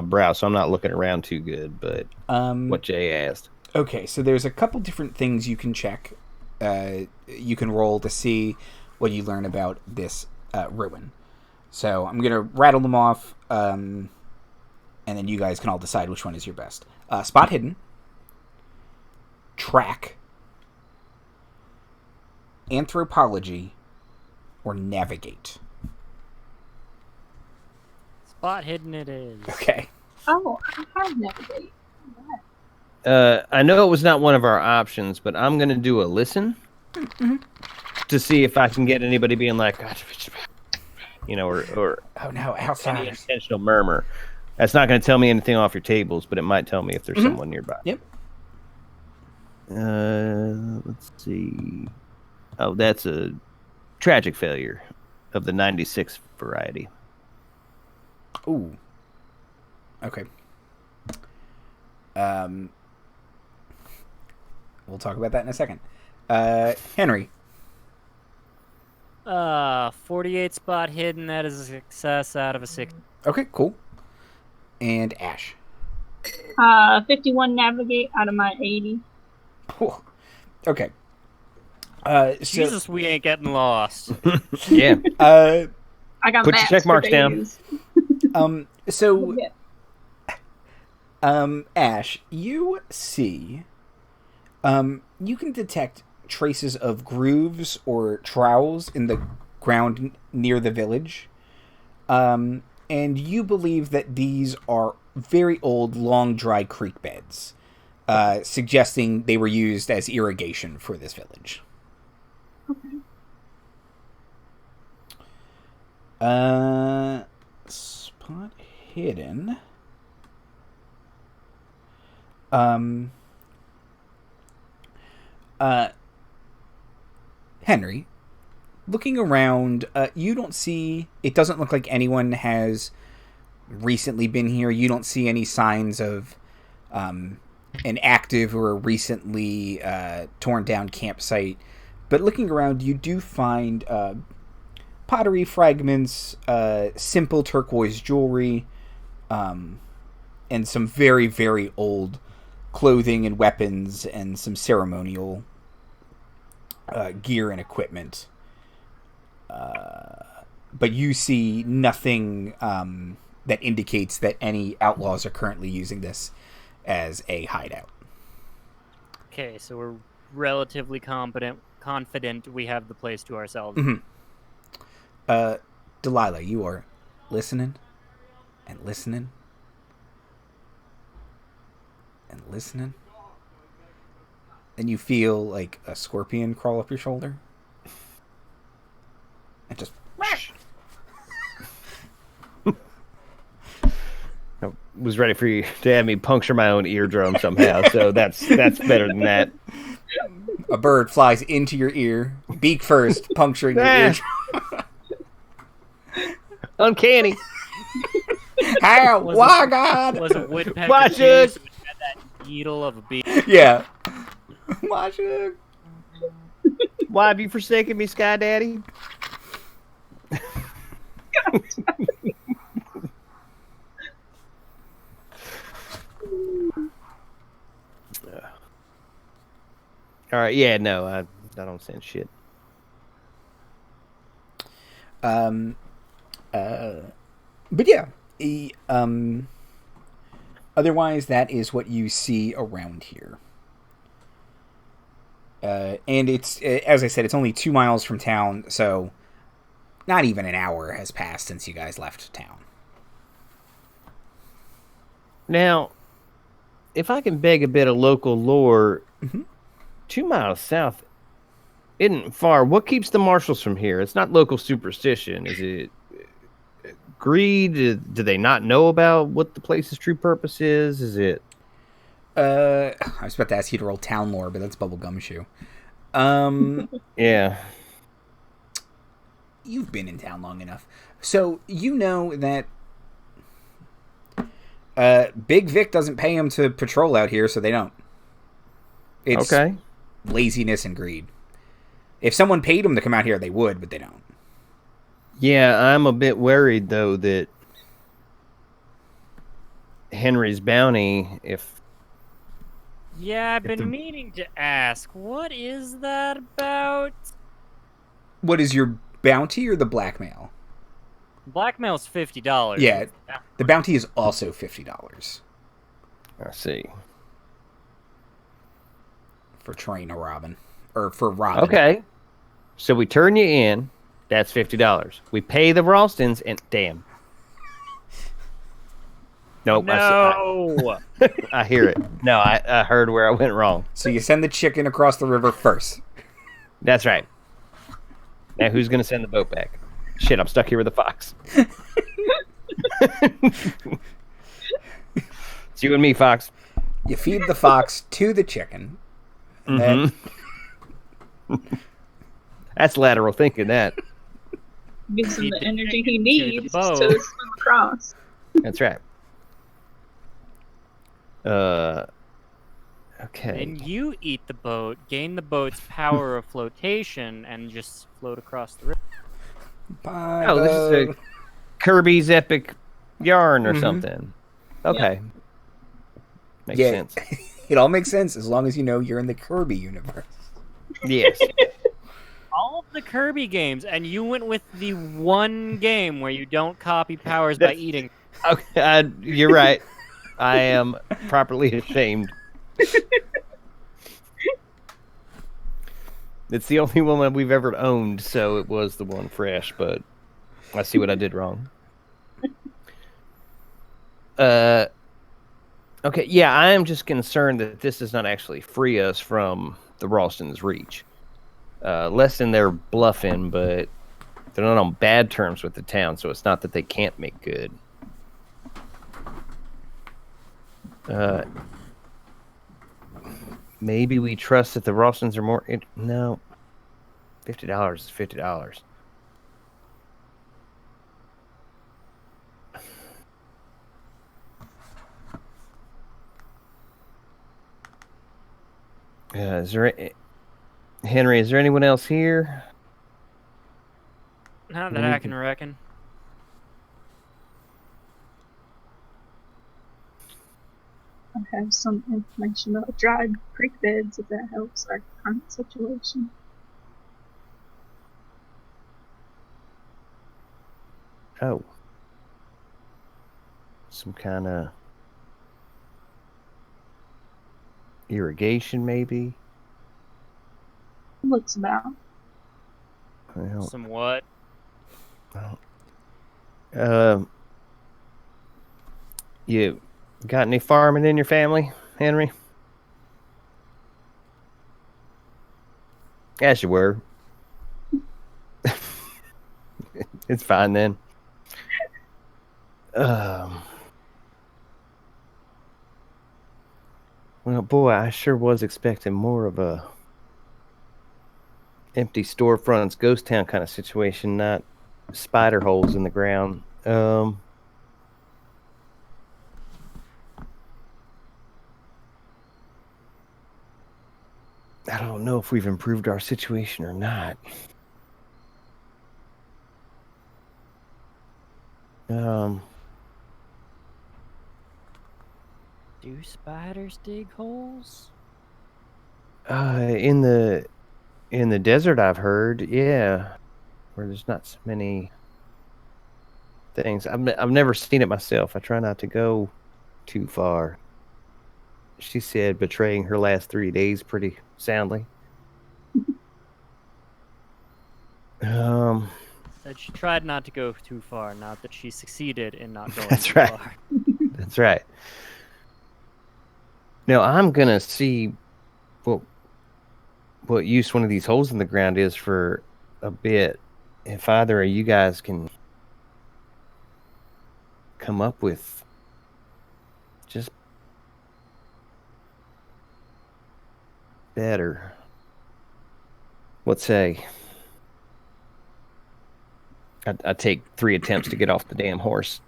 brow, so I'm not looking around too good. But what Jay asked.
Okay, so there's a couple different things you can check. You can roll to see what you learn about this ruin. So I'm gonna rattle them off, and then you guys can all decide which one is your best. Spot hidden, track, anthropology, or navigate.
Spot hidden it is.
Okay.
Oh, I have navigate.
I know it was not one of our options, but I'm going to do a listen to see if I can get anybody being like, or
oh no, outside.
Any intentional murmur. That's not going to tell me anything off your tables, but it might tell me if there's someone nearby.
Yep.
Let's see. Oh, that's a tragic failure of the 96 variety.
Ooh. Okay. We'll talk about that in a second. Henry.
48 spot hidden. That is a success out of a 6.
Okay, cool. And Ash.
51 navigate out of my 80.
Cool. Okay.
Jesus, we ain't getting lost.
Yeah.
I got
Put your check marks down.
So, Ash, you see, you can detect traces of grooves or trowels in the ground near the village. And you believe that these are very old, long, dry creek beds, suggesting they were used as irrigation for this village.
Okay.
Spot hidden. Henry, looking around, you don't see... It doesn't look like anyone has recently been here. You don't see any signs of an active or recently torn down campsite. But looking around, you do find pottery fragments, simple turquoise jewelry, and some very, very old clothing and weapons, and some ceremonial gear and equipment. But you see nothing that indicates that any outlaws are currently using this as a hideout.
Okay, so we're relatively confident we have the place to ourselves.
Mm-hmm. Delilah, you are listening and listening and listening. And you feel like a scorpion crawl up your shoulder. And just...
I was ready for you to have me puncture my own eardrum somehow, so that's better than that.
A bird flies into your ear, beak first, puncturing your eardrum.
Uncanny.
How? Why, God?
Was a woodpecker
Why should?
had that needle of a bee.
Yeah. Why should?
Why have you forsaken me, Sky Daddy? All right, yeah, no, I don't sense shit.
But yeah, otherwise that is what you see around here. And it's, as I said, it's only 2 miles from town, so not even an hour has passed since you guys left town.
Now, if I can beg a bit of local lore,
Mm-hmm.
2 miles south isn't far. What keeps the marshals from here? It's not local superstition. Is it greed? Do they not know about what the place's true purpose is? Is it...
I was about to ask you to roll town lore, but that's Bubblegum Shoe.
Yeah.
You've been in town long enough. So you know that Big Vic doesn't pay him to patrol out here, so they don't. It's
okay.
Laziness and greed. If someone paid them to come out here, they would, but they don't.
Yeah, I'm a bit worried, though, that Henry's bounty, if...
Yeah, I've been meaning to ask, what is that about?
What is your bounty or the blackmail?
Blackmail's $50.
Yeah, the bounty is also $50.
I see.
For trying to robbing. Or for robbing.
Okay. So we turn you in, that's $50. We pay the Ralstons, and damn. Nope.
No.
I hear it. No, I heard where I went wrong.
So you send the chicken across the river first.
That's right. Now who's going to send the boat back? Shit, I'm stuck here with a fox. It's you and me, Fox.
You feed the fox to the chicken. And
That's lateral thinking, that.
Gives him the energy he needs to
boat.
swim across.
That's right. Okay.
And you eat the boat, gain the boat's power of flotation, and just float across the river.
Bye,
Oh, this is a Kirby's Epic Yarn or something. Okay. Makes sense.
It all makes sense as long as you know you're in the Kirby universe.
Yes.
All of the Kirby games, and you went with the one game where you don't copy powers by eating.
Okay, you're right. I am properly ashamed. It's the only one that we've ever owned, so it was the one fresh, but I see what I did wrong. Okay, yeah, I am just concerned that this does not actually free us from the Ralston's reach. Less than they're bluffing, but they're not on bad terms with the town, so it's not that they can't make good. Maybe we trust that the Ralstons are more... No. $50 is $50. Is there... Henry, is there anyone else here?
Not that I can reckon.
I have some information about dried creek beds, if that helps our current situation.
Oh. Some kind of irrigation, maybe?
Looks about.
Well,
Some what?
You got any farming in your family, Henry? As you were. It's fine then. Well, boy, I sure was expecting more of a empty storefronts, ghost town kind of situation, not spider holes in the ground. I don't know if we've improved our situation or not.
Do spiders dig holes?
In the desert, I've heard, yeah, where there's not so many things. I've never seen it myself. I try not to go too far. She said betraying her last 3 days pretty soundly.
That she tried not to go too far, not that she succeeded in not going
That's
too
right.
far.
That's right. Now I'm gonna see what use one of these holes in the ground is for a bit. If either of you guys can come up with just better. Let's say I take 3 attempts to get off the damn horse.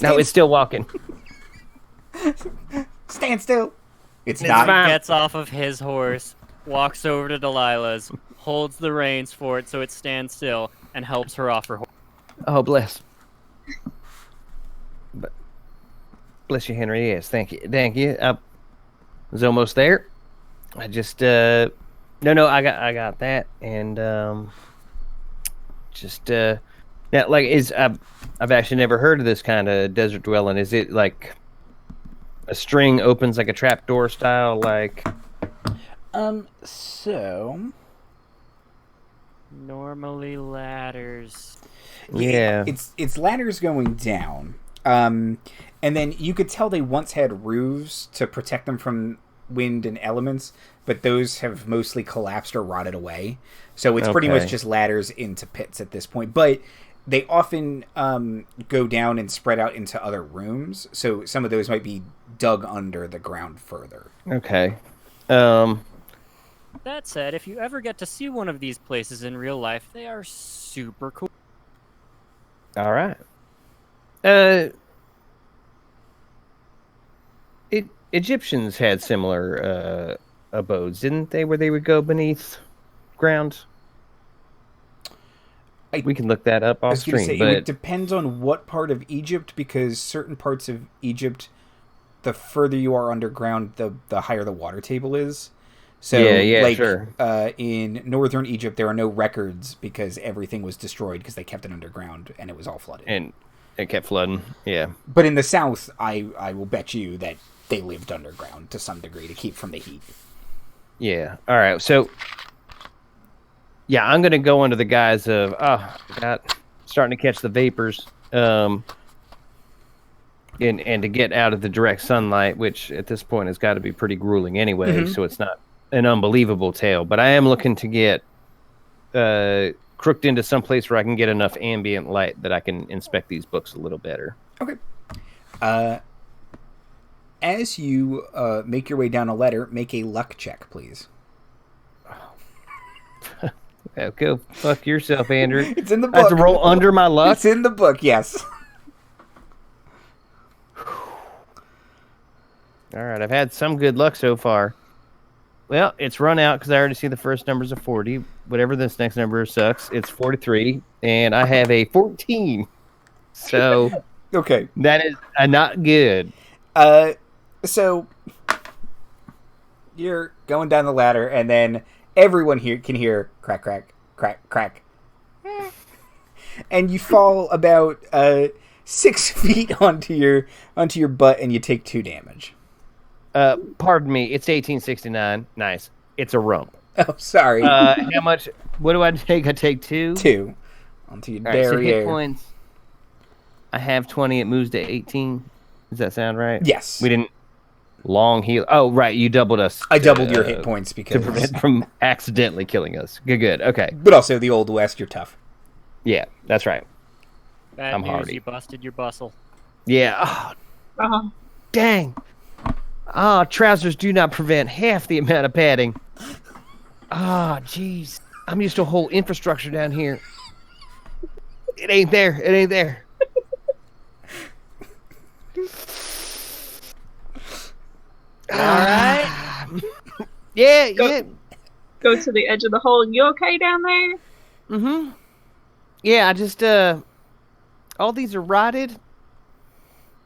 No, it's still walking.
Stand still. It's
Marty
not.
gets off of his horse, walks over to Delilah's, holds the reins for it so it stands still, and helps her off her horse.
Oh, bless. Bless you, Henry. Yes, thank you. Thank you. I was almost there. I just no, I got that, and yeah, like I've actually never heard of this kind of desert dwelling. Is it like a string opens like a trapdoor style, like?
So
Normally ladders.
Yeah.
It's ladders going down. And then you could tell they once had roofs to protect them from wind and elements, but those have mostly collapsed or rotted away. So it's pretty much just ladders into pits at this point. But they often go down and spread out into other rooms. So some of those might be dug under the ground further.
Okay.
That said, if you ever get to see one of these places in real life, they are super cool.
All right. Egyptians had similar abodes, didn't they? Where they would go beneath ground. We can look that up off stream. But
it depends on what part of Egypt, because certain parts of Egypt, the further you are underground, the higher the water table is. So, sure. In northern Egypt, there are no records because everything was destroyed because they kept it underground and it was all flooded.
And it kept flooding, yeah.
But in the south, I will bet you that they lived underground to some degree to keep from the heat.
Yeah. All right. So, yeah, I'm going to go under the guise of, starting to catch the vapors, and to get out of the direct sunlight, which at this point has got to be pretty grueling anyway, so it's not an unbelievable tale. But I am looking to get crooked into some place where I can get enough ambient light that I can inspect these books a little better.
Okay. As you make your way down a ladder, make a luck check, please.
Go fuck yourself, Andrew.
It's in the book.
I have to roll under my luck?
It's in the book, yes.
All right, I've had some good luck so far. Well, it's run out because I already see the first numbers of 40. Whatever this next number sucks, it's 43, and I have a 14. So,
okay,
that is not good.
So you're going down the ladder, and then everyone here can hear crack, crack, crack, crack, and you fall about 6 feet onto your butt, and you take 2 damage.
Pardon me, it's 1869. Nice. It's a rump.
Oh, sorry.
How much? What do I take? I take 2?
2. Onto your derriere.
So hit points. I have 20. It moves to 18. Does that sound right?
Yes.
We didn't long heal. Oh, right. You doubled us.
I doubled your hit points because
to prevent from accidentally killing us. Good. Okay.
But also the Old West, you're tough.
Yeah, that's right.
Bad
I'm
news,
hardy.
you busted your bustle.
Yeah. Oh, dang. Trousers do not prevent half the amount of padding. Jeez. I'm used to a whole infrastructure down here. It ain't there.
All right.
Yeah.
Go to the edge of the hole. You okay down there?
Mm-hmm. Yeah, I just, all these are rotted.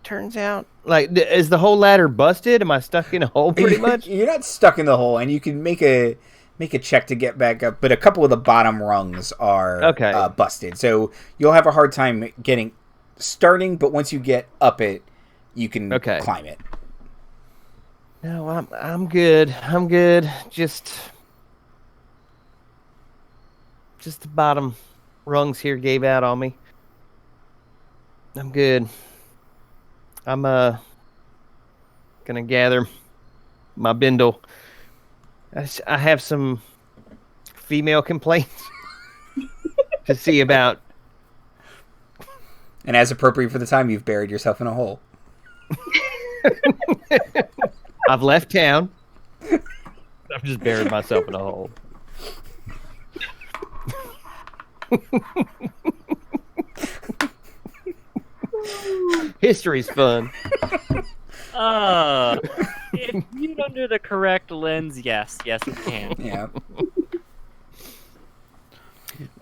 Turns out, like, is the whole ladder busted? Am I stuck in a hole pretty much?
You're not stuck in the hole, and you can make a check to get back up, but a couple of the bottom rungs are busted. So you'll have a hard time starting, but once you get up it, you can climb it.
No, I'm good. Just the bottom rungs here gave out on me. I'm good. I'm gonna gather my bindle. I have some female complaints to see about.
And as appropriate for the time, you've buried yourself in a hole.
I've left town. I've just buried myself in a hole. History's fun.
If viewed under the correct lens, yes, it can.
Yeah.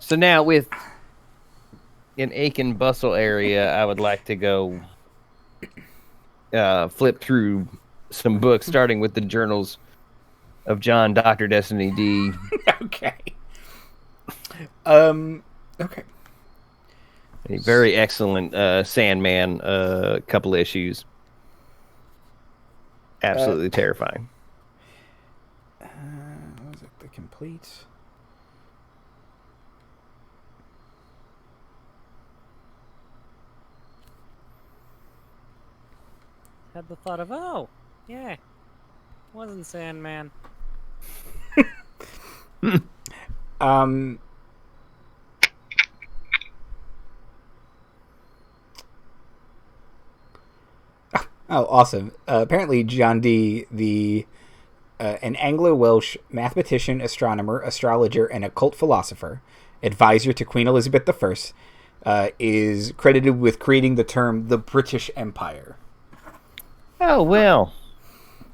So now with an Aiken bustle area, I would like to go flip through some books, starting with the journals of John Dr. Destiny D.
Okay. Okay.
A very excellent Sandman couple issues. Absolutely terrifying.
What was it? The complete.
Had the thought of, wasn't Sandman.
Oh, awesome. Apparently, John Dee, an Anglo-Welsh mathematician, astronomer, astrologer, and occult philosopher, advisor to Queen Elizabeth I, is credited with creating the term the British Empire.
Oh, well.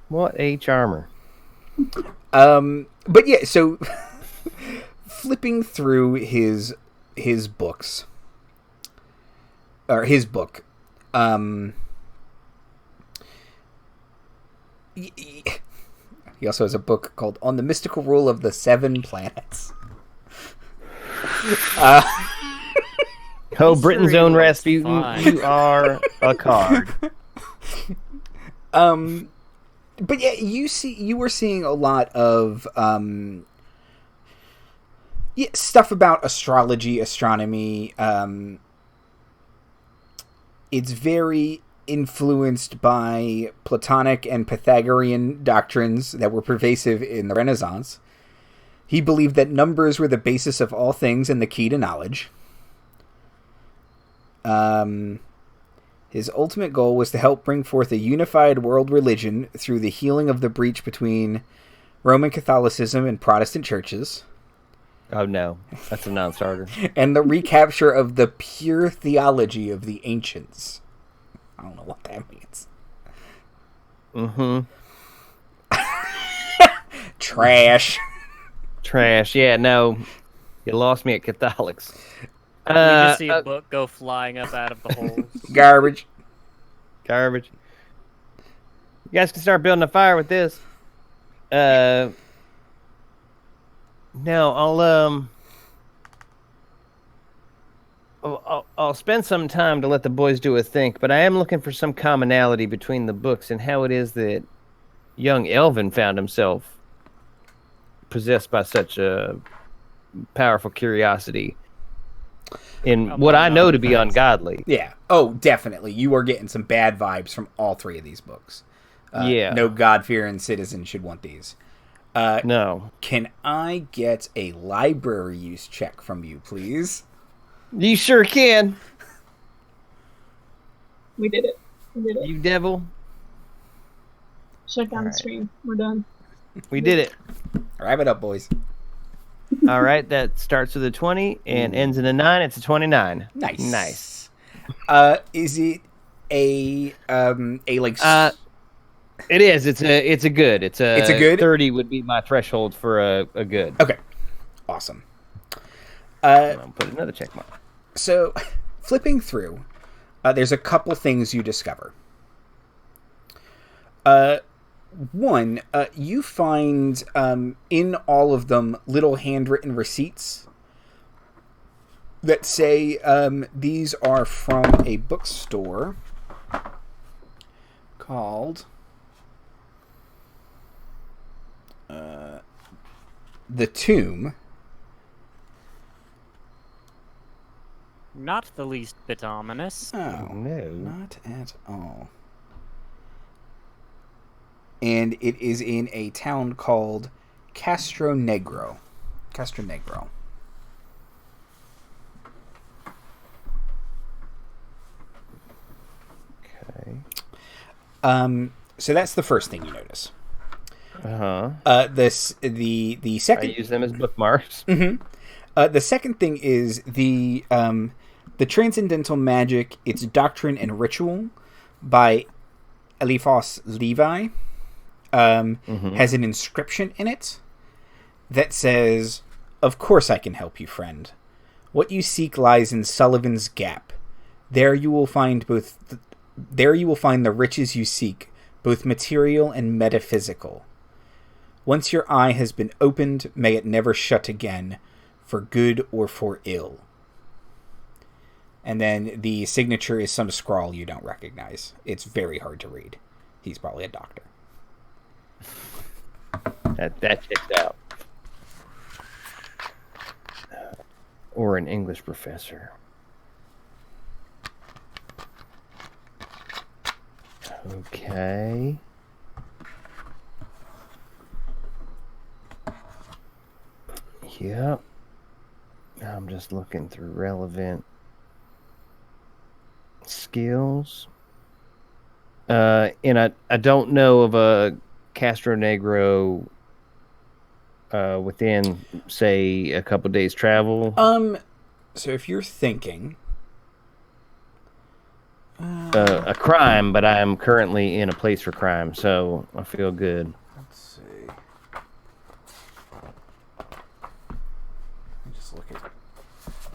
What a charmer.
But yeah, so flipping through his his books, or his book, he also has a book called On the Mystical Rule of the Seven Planets.
Britain's own Rasputin, you are a card.
But yeah, you were seeing a lot of stuff about astrology, astronomy. It's very influenced by Platonic and Pythagorean doctrines that were pervasive in the Renaissance. He believed that numbers were the basis of all things and the key to knowledge. His ultimate goal was to help bring forth a unified world religion through the healing of the breach between Roman Catholicism and Protestant churches.
Oh no, that's a non-starter.
And the recapture of the pure theology of the ancients. I don't know what that means.
Mm-hmm.
Trash.
Yeah, no. You lost me at Catholics.
You just see a book go flying up out of the holes.
Garbage.
You guys can start building a fire with this. No, I'll spend some time to let the boys do a think, but I am looking for some commonality between the books and how it is that young Elvin found himself possessed by such a powerful curiosity in what I know to be ungodly.
Yeah. Oh, definitely. You are getting some bad vibes from all three of these books. No God-fearing citizen should want these.
No.
Can I get a library use check from you, please?
You sure can.
We did it.
You devil.
Shut down the stream. We're done.
We did it.
Wrap it up, boys.
All right, that starts with a 20 and ends in a 9. It's a 29.
Nice. Is it a like?
It is. It's a good. It's a
good.
30 would be my threshold for a good.
Okay. Awesome.
I'll put another check mark.
So, flipping through, there's a couple things you discover. One, you find in all of them little handwritten receipts that say these are from a bookstore called The Tomb.
Not the least bit ominous.
Oh,
no.
Not at all. And it is in a town called Castro Negro.
Okay.
So that's the first thing you notice.
Uh-huh.
The second.
I use them as bookmarks.
Mm-hmm. The second thing is the Transcendental Magic, Its Doctrine and Ritual by Eliphas Levi has an inscription in it that says, "Of course I can help you, friend. What you seek lies in Sullivan's Gap. There you will find the riches you seek, both material and metaphysical. Once your eye has been opened, may it never shut again, for good or for ill." And then the signature is some scrawl you don't recognize. It's very hard to read. He's probably a doctor.
That checks out. Or an English professor. Okay. Yep. I'm just looking through relevant skills. And I don't know of a Castro Negro within, say, a couple days travel.
So if you're thinking
a crime, but I am currently in a place for crime, so I feel good.
Let's see. Let me just look at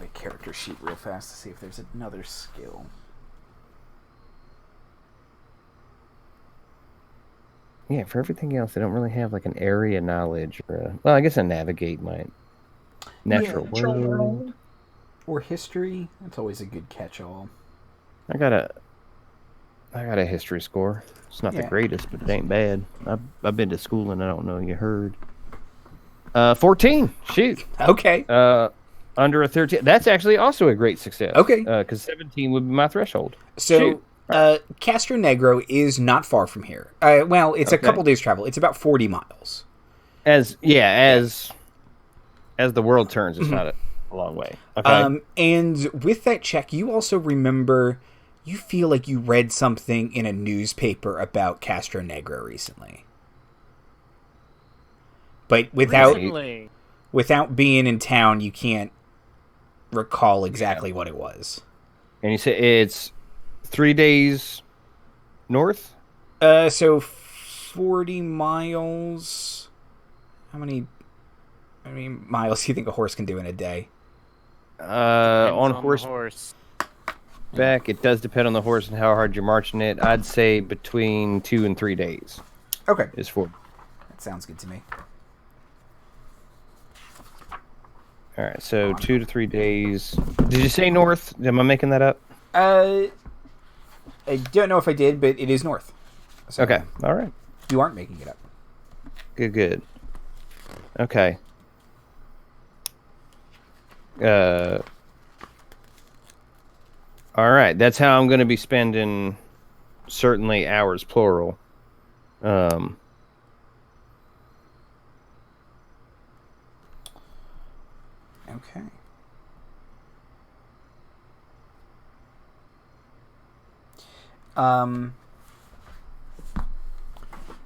my character sheet real fast to see if there's another skill.
Yeah, for everything else, they don't really have like an area knowledge or well, I guess a navigate might. Natural world.
Or history. That's always a good catch-all.
I got a history score. It's not the greatest, but it ain't bad. I've been to school and I don't know you heard. 14. Shoot.
Okay.
Under a 13. That's actually also a great success.
Okay.
Because 17 would be my threshold.
So, Castro Negro is not far from here. Well, it's a couple days travel. It's about 40 miles.
As the world turns, it's not a long way. Okay.
And with that check, you also remember, you feel like you read something in a newspaper about Castro Negro recently. But without being in town, you can't recall exactly what it was.
And you say it's 3 days north?
So 40 miles. How many miles do you think a horse can do in a day?
On horse. Back, it does depend on the horse and how hard you're marching it. I'd say between 2 and 3 days.
Okay.
Is 40.
That sounds good to me.
All right, so 2 to 3 days. Did you say north? Am I making that up?
I don't know if I did, but it is north. So
okay, all right.
You aren't making it up.
Good. Okay. All right, that's how I'm going to be spending certainly hours, plural.
Okay.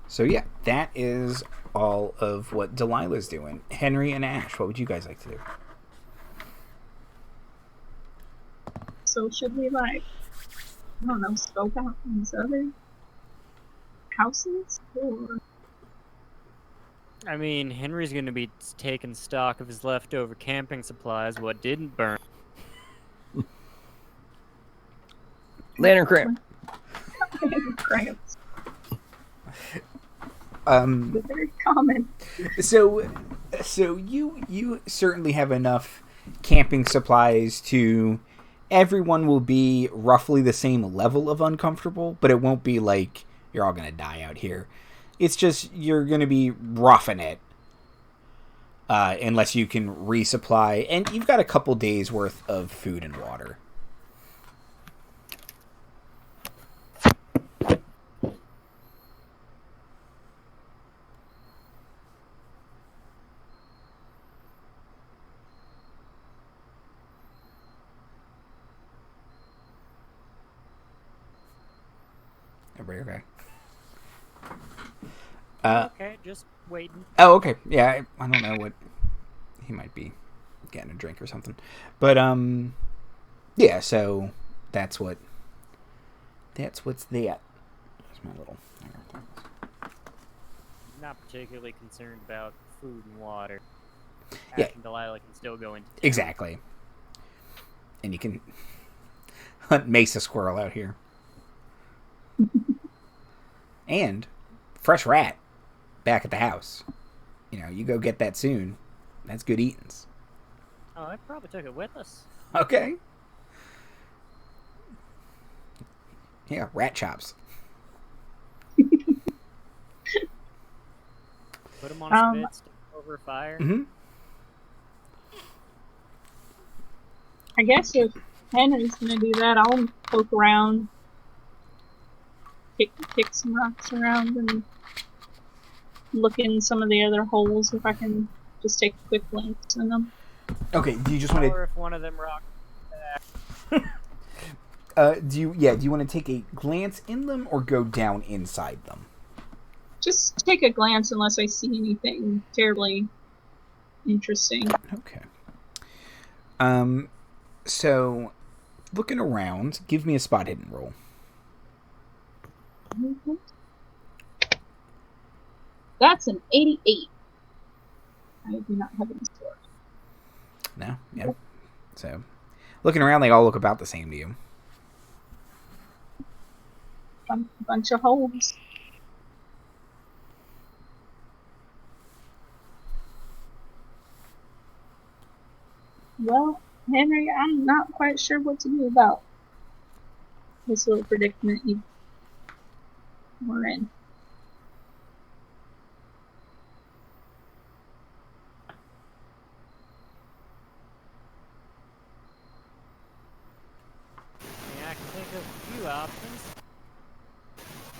So yeah, that is all of what Delilah's doing. Henry and Ash, what would you guys like to do?
So should we, like, I don't know, scope out these other houses? Or...
I mean, Henry's going to be taking stock of his leftover camping supplies, what didn't burn.
Lantern cramp.
Cramps. Very common.
So you certainly have enough camping supplies to... Everyone will be roughly the same level of uncomfortable, but it won't be like you're all going to die out here. It's just you're going to be roughing it unless you can resupply. And you've got a couple days worth of food and water. Everybody okay?
Okay, just waiting.
Oh, okay. Yeah, I don't know what... He might be getting a drink or something. But, yeah, so that's what's that. That's my little...
Not particularly concerned about food and water.
Yeah.
Ash and Delilah can still go into town.
Exactly. And you can hunt Mesa squirrel out here. And fresh rat back at the house. You know, you go get that soon. That's good eatings.
Oh, I probably took it with us.
Okay. Yeah, rat chops.
Put them on a spit, stick over a fire.
Mm-hmm.
I guess if Hannah's gonna do that, I'll poke around, kick some rocks around, and look in some of the other holes if I can just take a quick glance in them.
Okay, do you just want to...
Or if one of them rocks
do you want to take a glance in them or go down inside them?
Just take a glance unless I see anything terribly interesting.
Okay. So, looking around, give me a spot hidden roll.
Mm-hmm. That's an 88. I do not have any score.
No? Yeah. So, looking around, they all look about the same to you.
Bunch of holes. Well, Henry, I'm not quite sure what to do about this little predicament we're in.
Yeah, I can think of a few options.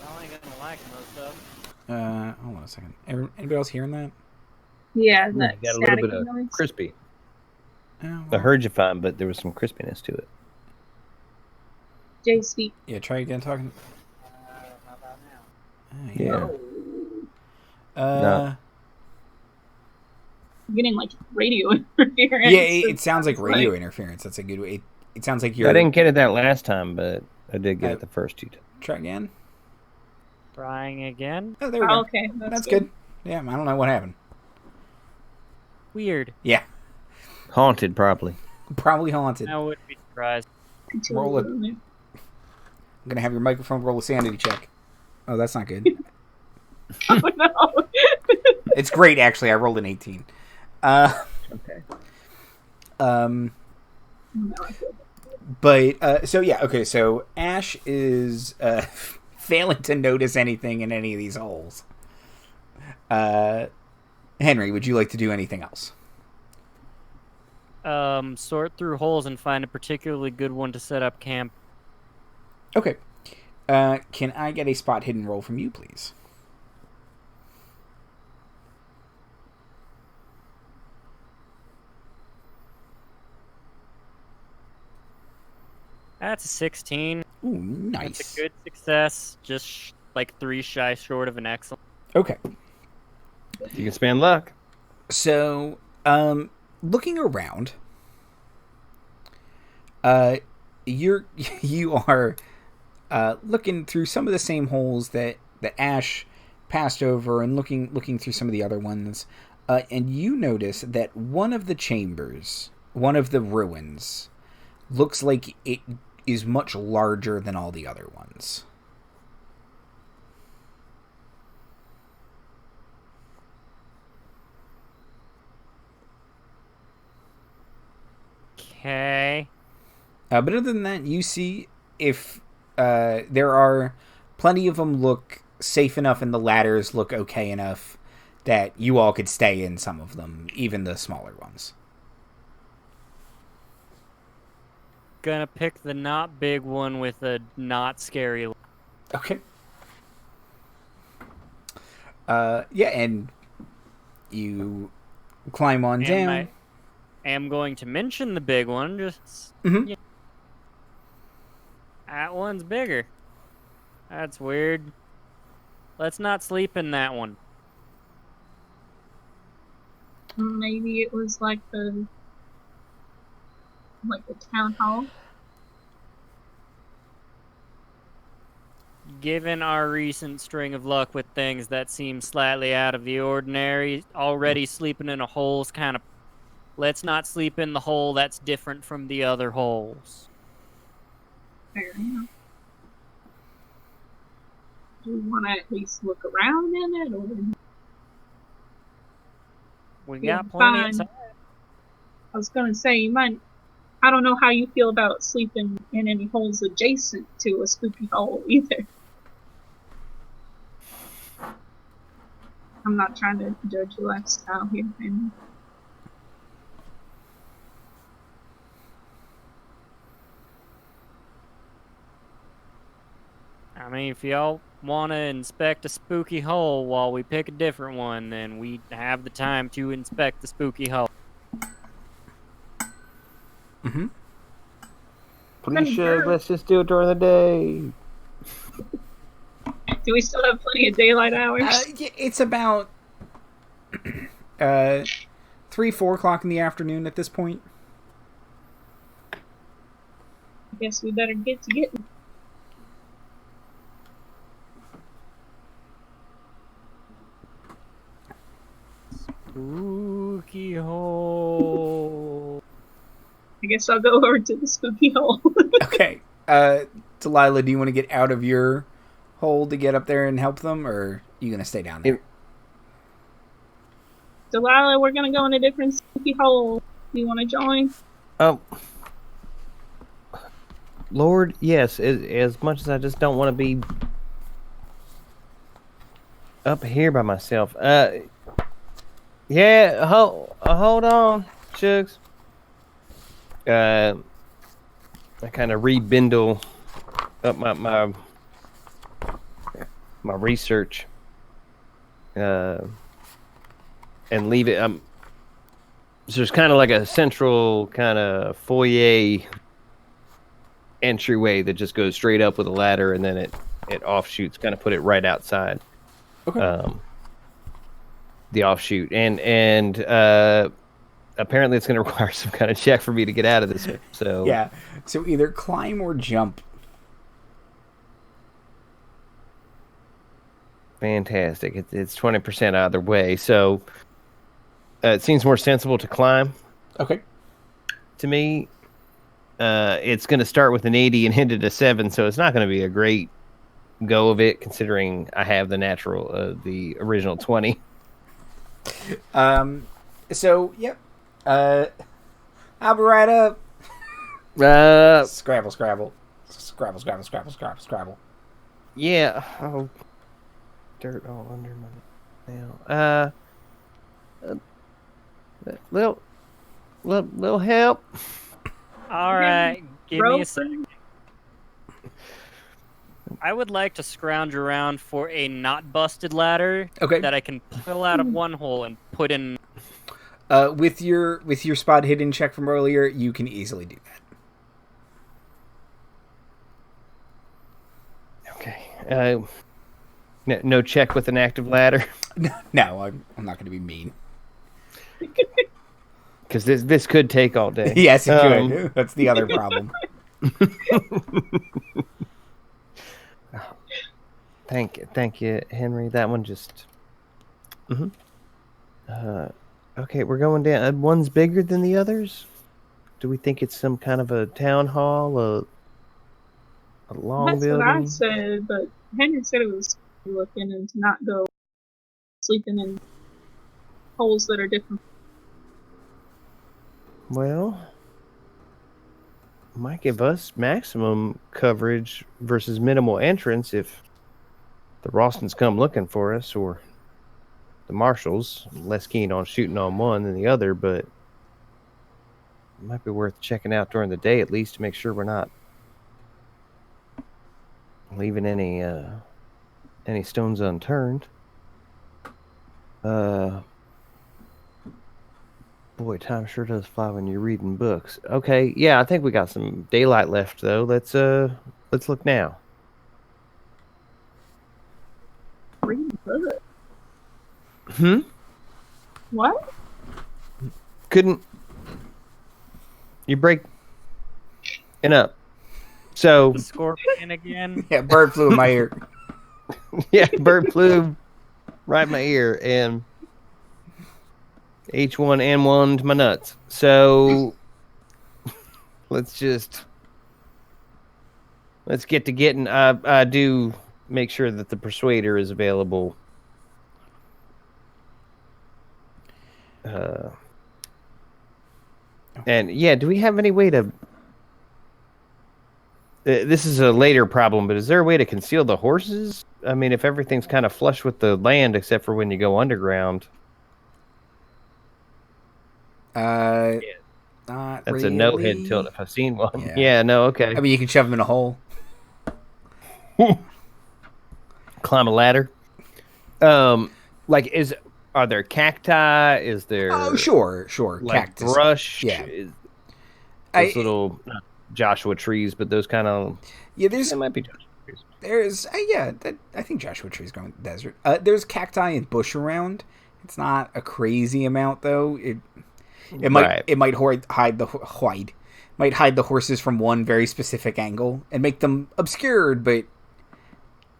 Y'all ain't gonna like most of them.
Hold on a second. Anybody else hearing that?
Yeah,
You
that
got a little bit
static
of
noise.
crispy.
Oh,
I heard you fine, but there was some crispiness to it.
Jay, speak.
Yeah, try again talking.
How about now?
Oh,
Yeah.
Uh,
I'm getting like radio interference.
yeah, it sounds like radio interference. That's a good way. It sounds like you're.
I didn't get it that last time, but I did get it the first 2 times.
Try again.
Trying again?
Oh, there we go.
Okay,
That's good. Yeah, I don't know what happened.
Weird.
Yeah,
Haunted, probably.
probably haunted.
I wouldn't be surprised.
Roll it. I'm gonna have your microphone roll a sanity check. Oh, that's not good.
Oh no.
It's great, actually. I rolled an 18.
Okay.
But so yeah, okay. So Ash is failing to notice anything in any of these holes. Henry, would you like to do anything else?
Sort through holes and find a particularly good one to set up camp.
Okay. Can I get a spot hidden roll from you, please?
That's a 16.
Ooh, nice.
That's a good success. Just like 3 shy short of an excellent.
Okay.
You can spend luck.
So, looking around, you are looking through some of the same holes that Ash passed over, and looking through some of the other ones, and you notice that one of the chambers, one of the ruins, looks like it is much larger than all the other ones.
Okay.
But other than that, you see if there are plenty of them look safe enough and the ladders look okay enough that you all could stay in some of them, even the smaller ones.
Gonna pick the not big one with a not scary.
Okay. Yeah, and you climb on down.
I am going to mention the big one. Just
Mhm.
yeah. That one's bigger. That's weird. Let's not sleep in that one.
Maybe it was like the town hall.
Given our recent string of luck with things that seem slightly out of the ordinary, already sleeping in a hole's kind of... Let's not sleep in the hole that's different from the other holes.
Fair enough. Do you want to at least look around in it, or
We
Yeah,
got plenty
fine.
of time.
I was gonna say you might. I don't know how you feel about sleeping in any holes adjacent to a spooky hole either. I'm not trying to judge your lifestyle here, and
I mean, if y'all want to inspect a spooky hole while we pick a different one, then we have the time to inspect the spooky hole.
Mm-hmm.
Pretty sure. Let's just do it during the day.
do we still have plenty of daylight hours?
Yeah, it's about 3-4 o'clock in the afternoon at this point.
I guess we better get to getting.
Spooky hole.
I guess I'll go over to the spooky hole.
Okay. Delilah, do you want to get out of your hole to get up there and help them, or are you going to stay down there?
Delilah, we're gonna go in a different spooky hole. Do you want to join?
Oh, Lord, yes. As much as I just don't want to be up here by myself. Yeah. Hold on, Shugs. I kind of rebindle up my research. And leave it. So there's kind of like a central kind of foyer entryway that just goes straight up with a ladder, and then it offshoots. Kind of put it right outside.
Okay.
The offshoot, and apparently it's going to require some kind of check for me to get out of this. So
yeah. So either climb or jump.
Fantastic. It's 20% either way. So. It seems more sensible to climb.
Okay.
To me, it's going to start with an 80 and end at a 7, so it's not going to be a great go of it, considering I have the original 20.
So, yep. I'll be right up. Scrabble.
Yeah. Oh, dirt all under my nail. Little help.
All right, give me a second. I would like to scrounge around for a not busted ladder that I can pull out of one hole and put in.
With your spot hidden check from earlier, you can easily do
that. Okay. No check with an active ladder.
No, I'm not going to be mean.
Because this could take all day.
Yes, it could. That's the other problem.
Thank you, Henry. That one just. Okay, we're going down. One's bigger than the others. Do we think it's some kind of a town hall, a long building?
That's what I said, but Henry said it was looking and to not go sleeping in holes that are different.
Well, might give us maximum coverage versus minimal entrance if the Ralstons come looking for us, or the Marshals. I'm less keen on shooting on one than the other, but it might be worth checking out during the day at least to make sure we're not leaving any stones unturned. Boy, time sure does fly when you're reading books. Okay, yeah, I think we got some daylight left though. Let's look now.
Reading books? What?
Couldn't you break it up? So
the scorpion again.
Yeah, bird flew in my ear.
Yeah, bird flew right in my ear and H1N1 to my nuts. So let's get to getting. I do make sure that the persuader is available. And yeah, do we have any way to? This is a later problem, but is there a way to conceal the horses? I mean, if everything's kind of flush with the land, except for when you go underground.
Not
That's
really.
a no head tilt if I've seen one. Yeah, no, okay.
I mean, you can shove them in a hole.
Climb a ladder. Are there cacti? Is there?
Oh, sure.
Like
cactus,
brush.
Yeah.
Those little not Joshua trees, but those kind of.
Yeah, there
might be Joshua trees.
There's I think Joshua trees going to the desert. There's cacti and bush around. It's not a crazy amount though. It might hide the horses from one very specific angle and make them obscured, but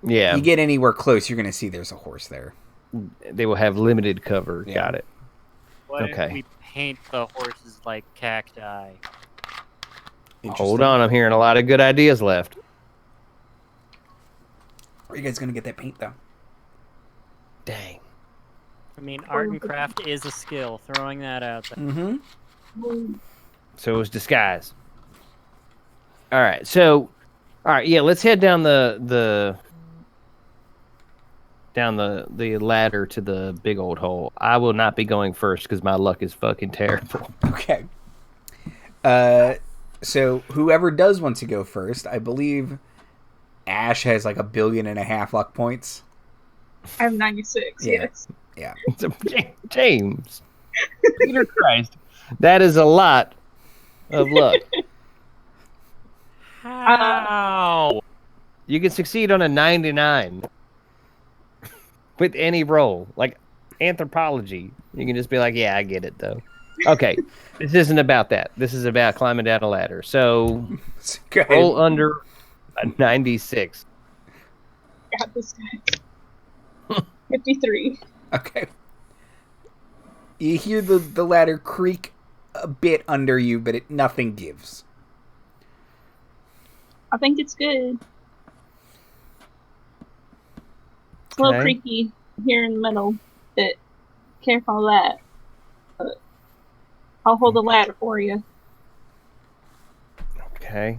yeah,
you get anywhere close, you're going to see there's a horse there.
They will have limited cover. Yeah. Got it.
What if we paint the horses like cacti?
Hold on, I'm hearing a lot of good ideas left.
Where are you guys gonna get that paint though?
Dang.
I mean, art and craft is a skill. Throwing that out there.
Mm-hmm.
So it was disguise. All right. So, all right. Yeah, let's head down the ladder to the big old hole. I will not be going first because my luck is fucking terrible.
Okay. So whoever does want to go first, I believe Ash has like 1.5 billion luck points.
I have 96.
Yeah.
Yes.
Yeah.
James. Peter Christ. That is a lot of luck.
How?
You can succeed on a 99 with any roll. Like anthropology. You can just be like, yeah, I get it, though. Okay. This isn't about that. This is about climbing down a ladder. So roll under a 96.
Got this guy. 53.
Okay. You hear the ladder creak a bit under you, but nothing gives.
I think it's good. It's a little creaky here in the middle. But careful of that. But I'll hold the ladder for you.
Okay.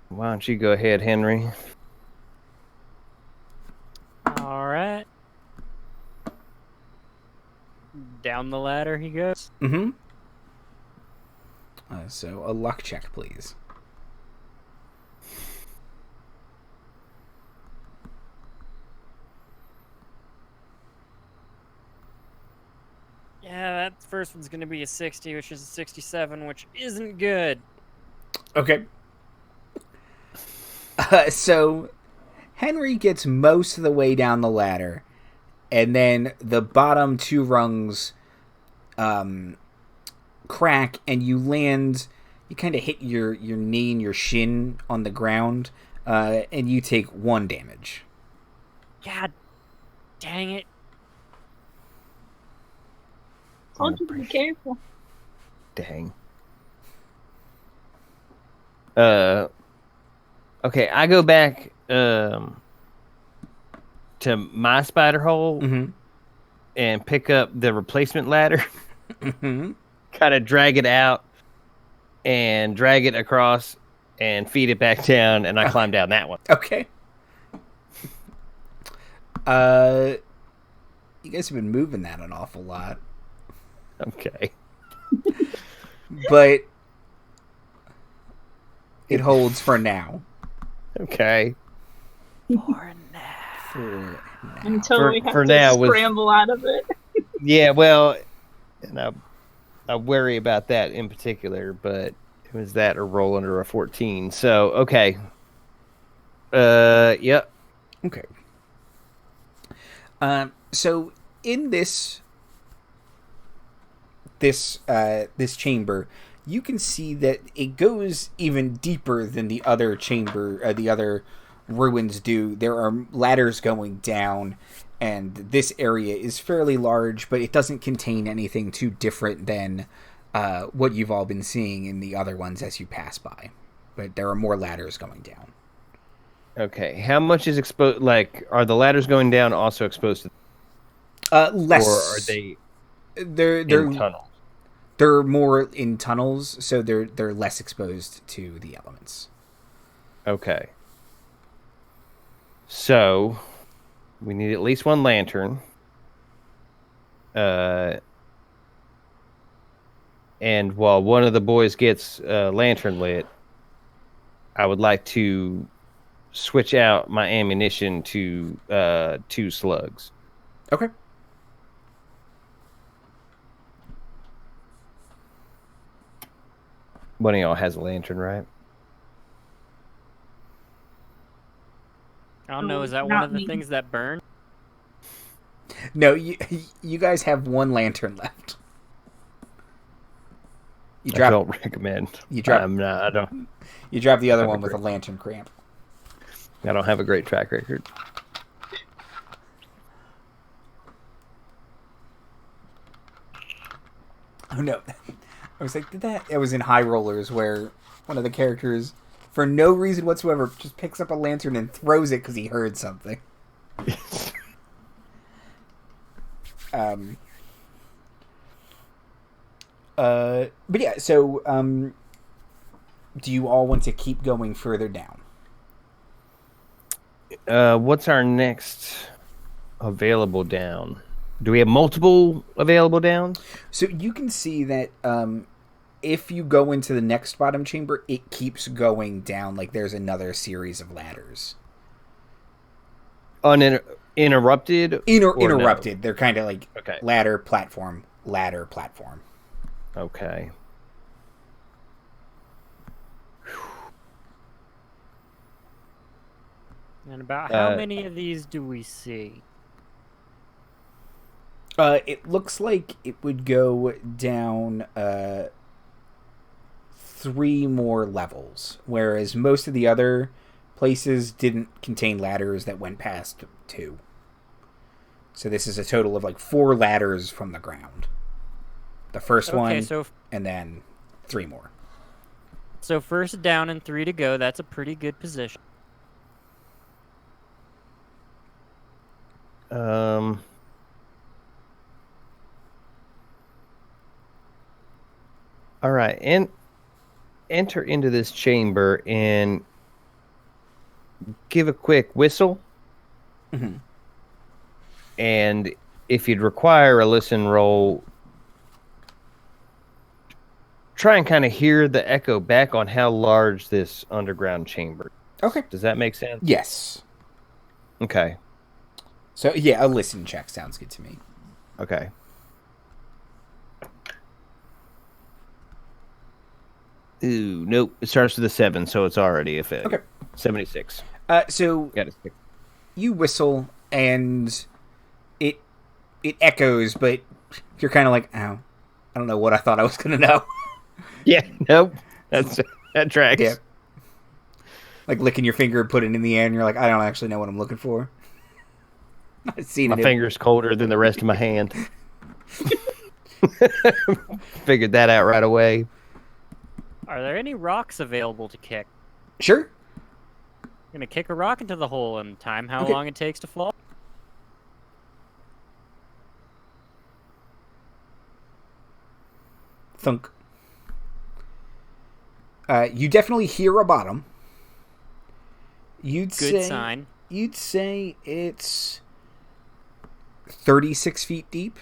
Why don't you go ahead, Henry?
All right. Down the ladder he goes.
Mm-hmm. So a luck check, please.
Yeah, that first one's going to be a 60, which is a 67, which isn't good.
Okay. So Henry gets most of the way down the ladder, and then the bottom 2 rungs crack, and you land. You kind of hit your knee and your shin on the ground, and you take 1 damage.
God dang it.
Told you to be careful.
Dang. Okay, I go back to my spider hole and pick up the replacement ladder. Kind of drag it out and drag it across and feed it back down, and I climb down that one.
Okay. You guys have been moving that an awful lot.
Okay.
But it holds for now.
Okay.
For now.
Until we have
for
to
now
scramble out of it.
Yeah, well, and I worry about that in particular, but it was that or roll under a 14. So, okay. Yep.
Okay. So in this chamber, you can see that it goes even deeper than the other chamber, the other ruins do. There are ladders going down, and this area is fairly large, but it doesn't contain anything too different than what you've all been seeing in the other ones as you pass by. But there are more ladders going down.
Okay, how much is exposed? Like, are the ladders going down also exposed to?
Less.
Or are they?
They're
in tunnels.
They're more in tunnels, so they're less exposed to the elements.
Okay. So, we need at least 1 lantern. And while one of the boys gets a lantern lit, I would like to switch out my ammunition to 2 slugs.
Okay.
One of y'all has a lantern, right?
I don't know, is that one of the things that burn?
No, you guys have 1 lantern left.
I don't recommend.
You drop.
I don't.
You drop the other one with a lantern cramp.
I don't have a great track record.
Oh no, I was like, did that? It was in High Rollers where one of the characters, for no reason whatsoever, just picks up a lantern and throws it because he heard something. But yeah, so do you all want to keep going further down?
What's our next available down? Do we have multiple available downs?
So you can see that if you go into the next bottom chamber, it keeps going down. Like there's another series of ladders.
Interrupted?
Interrupted. No? They're kind of like
okay.
Ladder, platform, ladder, platform.
Okay.
And about how many of these do we see?
It looks like it would go down 3 more levels, whereas most of the other places didn't contain ladders that went past 2. So this is a total of like 4 ladders from the ground. The first one, and then 3 more.
So first down and 3 to go. That's a pretty good position.
All right, and enter into this chamber and give a quick whistle.
Mm-hmm.
And if you'd require a listen roll, try and kind of hear the echo back on how large this underground chamber is.
Okay.
Does that make sense?
Yes.
Okay.
So, yeah, a listen check sounds good to me.
Okay. Ooh, nope. It starts with a 7, so it's already a failure.
Okay.
76.
So,
Got it.
You whistle, and it echoes, but you're kind of like, oh, I don't know what I thought I was going to know.
Yeah, nope. That tracks.
Yeah. Like licking your finger and putting it in the air, and you're like, I don't actually know what I'm looking for. I've seen
my finger's colder than the rest of my hand. Figured that out right away.
Are there any rocks available to kick?
Sure.
I'm going to kick a rock into the hole and time how long it takes to fall.
Thunk. You definitely hear a bottom.
Good sign.
You'd say it's 36 feet deep.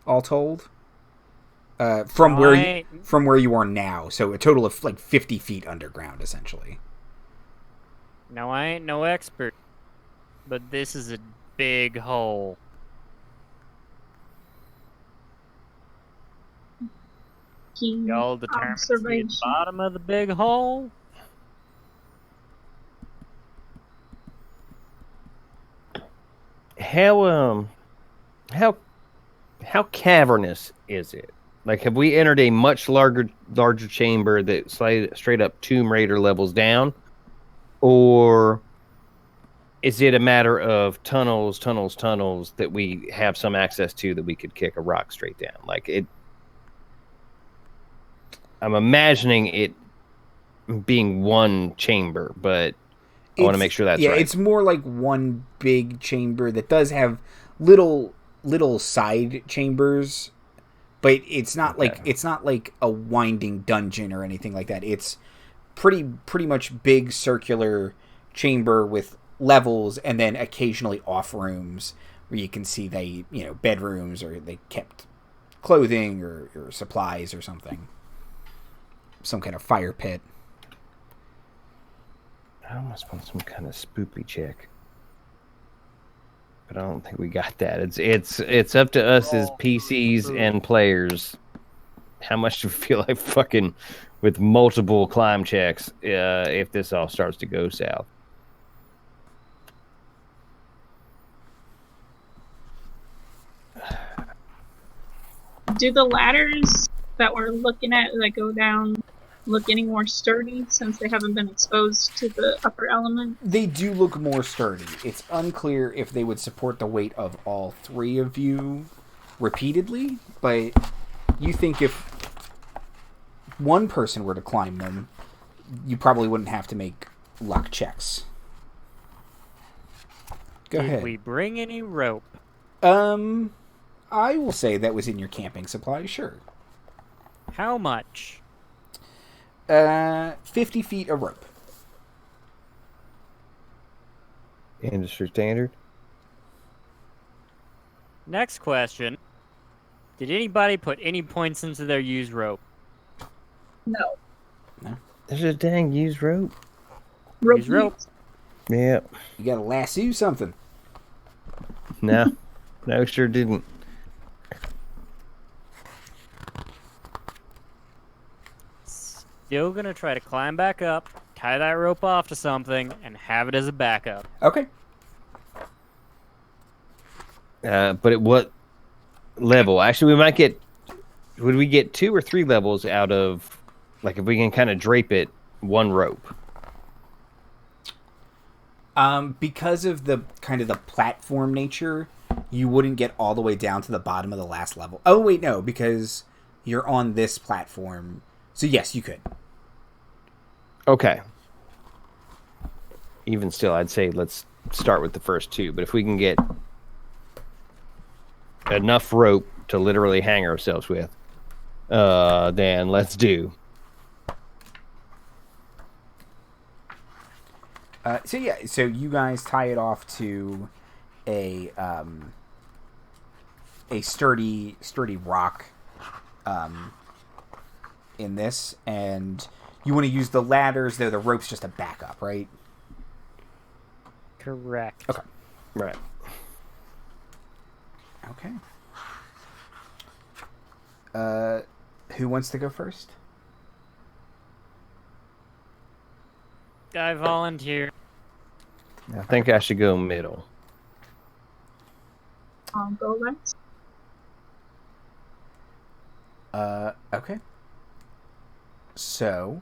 All told. From where you are now, so a total of like 50 feet underground, essentially.
Now I ain't no expert, but this is a big hole. Y'all determined to see the bottom of the big hole?
How cavernous is it? Like, have we entered a much larger chamber that straight up Tomb Raider levels down? Or is it a matter of tunnels that we have some access to that we could kick a rock straight down? Like, I'm imagining it being one chamber, but I want to make sure that's right.
Yeah, it's more like one big chamber that does have little side chambers, but it's not like a winding dungeon or anything like that. It's pretty much big circular chamber with levels and then occasionally off rooms where you can see bedrooms, or they kept clothing or supplies or something. Some kind of fire pit.
I almost want some kind of spoopy check, but I don't think we got that. It's up to us as PCs and players. How much do we feel like fucking with multiple climb checks if this all starts to go south?
Do the ladders that we're looking at that go down look any more sturdy since they haven't been exposed to the upper element?
They do look more sturdy. It's unclear if they would support the weight of all 3 of you repeatedly, but you think if one person were to climb them, you probably wouldn't have to make luck checks. Go ahead.
Did we bring any rope?
I will say that was in your camping supply, sure.
How much?
50 feet of rope.
Industry standard.
Next question. Did anybody put any points into their used rope?
No.
There's a dang used rope.
Used rope.
Yeah.
You gotta lasso something.
No. No, sure didn't.
Still gonna try to climb back up, tie that rope off to something, and have it as a backup.
Okay.
But at what level? Actually, we might get... Would we get 2 or 3 levels out of... Like, if we can kind of drape it, one rope?
Because of the kind of the platform nature, you wouldn't get all the way down to the bottom of the last level. Oh, wait, no, because you're on this platform. So, yes, you could.
Okay. Even still, I'd say let's start with the first 2. But if we can get enough rope to literally hang ourselves with, then let's do.
So you guys tie it off to a sturdy rock in this, and you want to use the ladders, though the rope's just a backup, right?
Correct.
Okay.
Right.
Okay. Who wants to go first?
I volunteer.
I think I should go middle.
I'll go last.
Okay. So,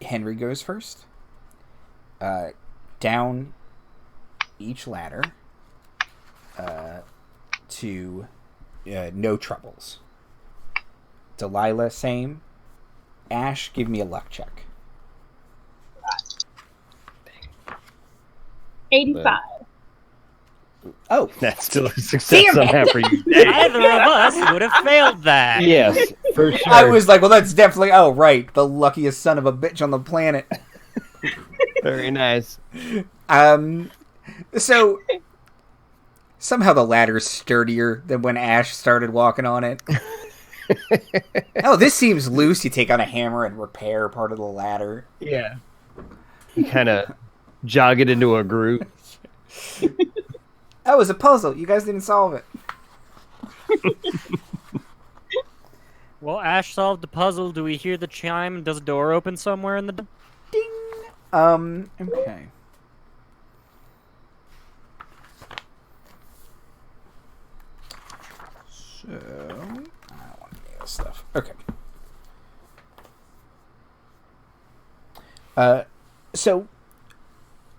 Henry goes first. Down each ladder to no troubles. Delilah, same. Ash, give me a luck check.
85.
Oh,
That's still a success somehow for you.
Neither of us would have failed that.
Yes, for sure.
I was like, well, that's definitely... Oh, right. The luckiest son of a bitch on the planet.
Very nice.
So, somehow the ladder's sturdier than when Ash started walking on it. Oh, this seems loose. You take out a hammer and repair part of the ladder.
Yeah. You kind of jog it into a groove.
That was a puzzle. You guys didn't solve it.
Well, Ash solved the puzzle. Do we hear the chime? Does a door open somewhere in the...
Ding! Okay. So, I don't want any of this stuff. Okay. So,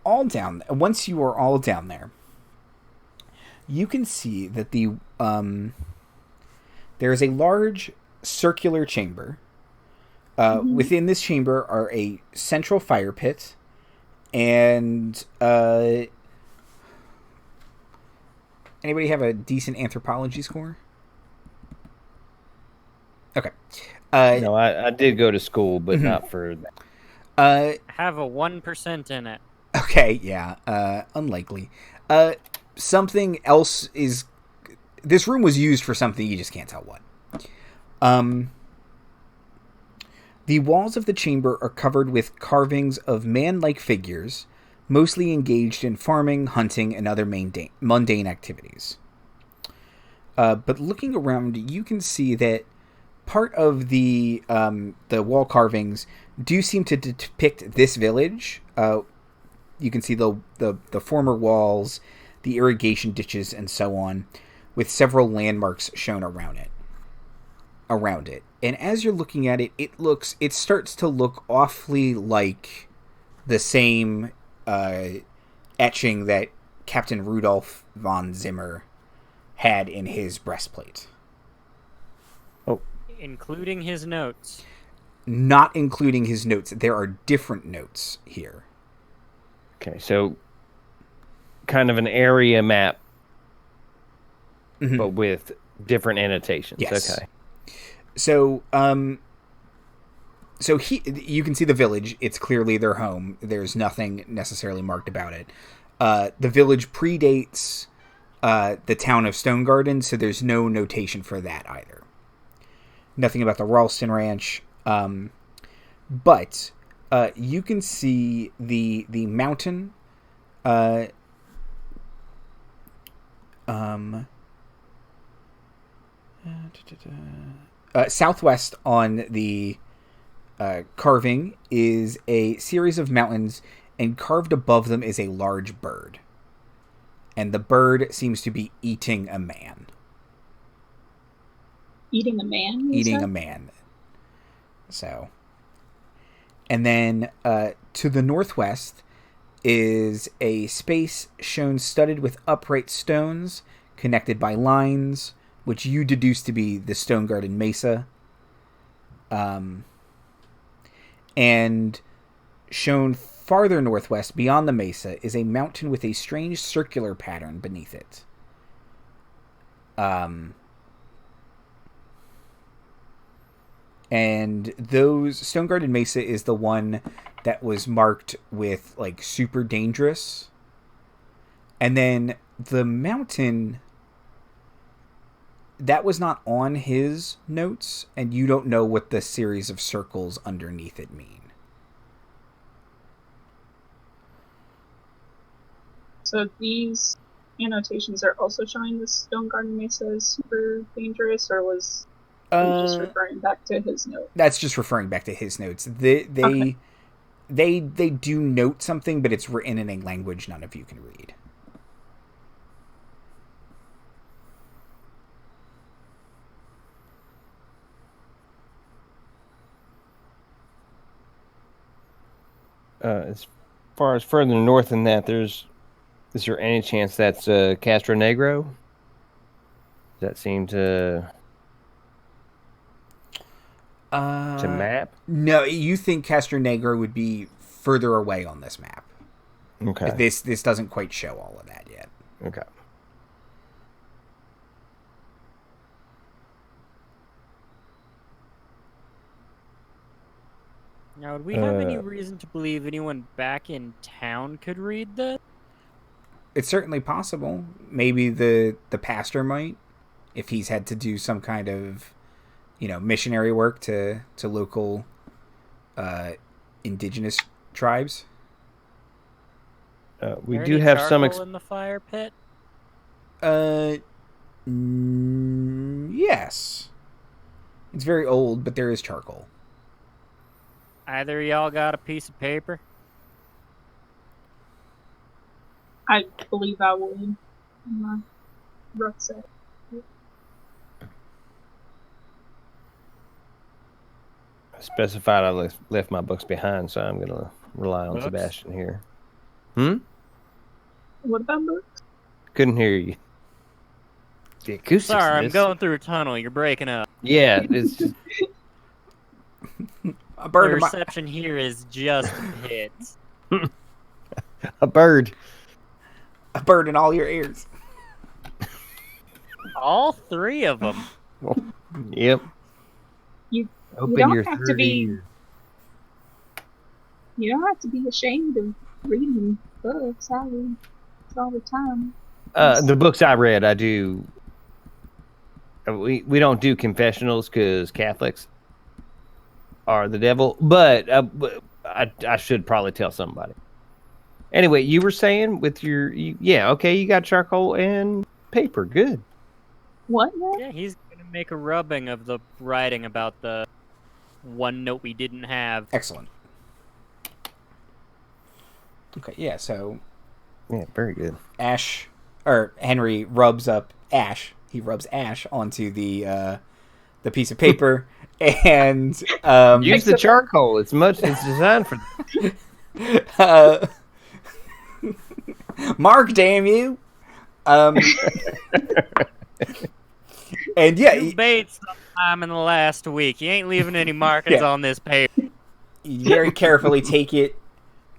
all down... Once you are all down there, you can see that the there is a large circular chamber. Within this chamber are a central fire pit and anybody have a decent anthropology score? Okay.
No, I did go to school, but not for that.
Have a 1% in it.
Okay, yeah. Unlikely. Something else is... This room was used for something, you just can't tell what. The walls of the chamber are covered with carvings of man-like figures, mostly engaged in farming, hunting, and other mundane activities. But looking around, you can see that part of the wall carvings do seem to depict this village. You can see the former walls, the irrigation ditches, and so on, with several landmarks shown around it. And as you're looking at it, it starts to look awfully like the same etching that Captain Rudolf von Zimmer had in his breastplate.
Oh,
including his notes.
Not including his notes. There are different notes here.
okay. So, kind of an area map, but with different annotations.
Yes.
Okay.
So, you can see the village. It's clearly their home. There's nothing necessarily marked about it. The village predates the town of Stonegarden, so there's no notation for that either. Nothing about the Ralston Ranch. But you can see the mountain southwest on the carving is a series of mountains, and carved above them is a large bird. And the bird seems to be eating a man.
Eating a man?
Eating a man. So. And then to the northwest is a space shown studded with upright stones connected by lines, which you deduce to be the Stonegarden Mesa. And shown farther northwest beyond the mesa is a mountain with a strange circular pattern beneath it. And those Stonegarden Mesa is the one that was marked with like super dangerous. And then the mountain that was not on his notes, and you don't know what the series of circles underneath it mean.
So these annotations are also showing the Stonegarden Mesa is super dangerous, or was he just referring back to his note?
That's just referring back to his notes. They do note something, but it's written in a language none of you can read.
As far as further north than that, is there any chance that's Castro Negro? Does that seem to map?
No, you think Castro Negro would be further away on this map.
Okay.
This doesn't quite show all of that yet.
Okay.
Now, would we have any reason to believe anyone back in town could read this?
It's certainly possible. Maybe the pastor might, if he's had to do some kind of, missionary work to local indigenous tribes.
We do have some
in the fire pit.
Yes. It's very old, but there is charcoal.
Either of y'all got a piece of paper?
I believe I would. In my rucksack.
I specified I left my books behind, so I'm going to rely on Sebastian here.
What about books?
Couldn't hear you. The acoustics.
Sorry, I'm going through a tunnel. You're breaking up.
Yeah, it's just...
A bird.
The reception here is just hits.
A bird.
A bird in all your ears.
All three of them.
Yep.
You
Open
don't
your
have to be.
ears.
You don't have to be ashamed of reading books. I read all the time.
The books I read, I do. We don't do confessionals because Catholics are the devil, but I should probably tell somebody. Anyway, you were saying with your you got charcoal and paper. Good.
What now?
Yeah, he's gonna make a rubbing of the writing about the one note we didn't have.
Excellent. Okay, yeah, so
Yeah, very good.
Henry rubs up ash. He rubs ash onto the piece of paper and
use the charcoal. It's designed for
Mark, damn you. And yeah,
You bait sometime in the last week. You ain't leaving any markings on this paper.
You very carefully take it,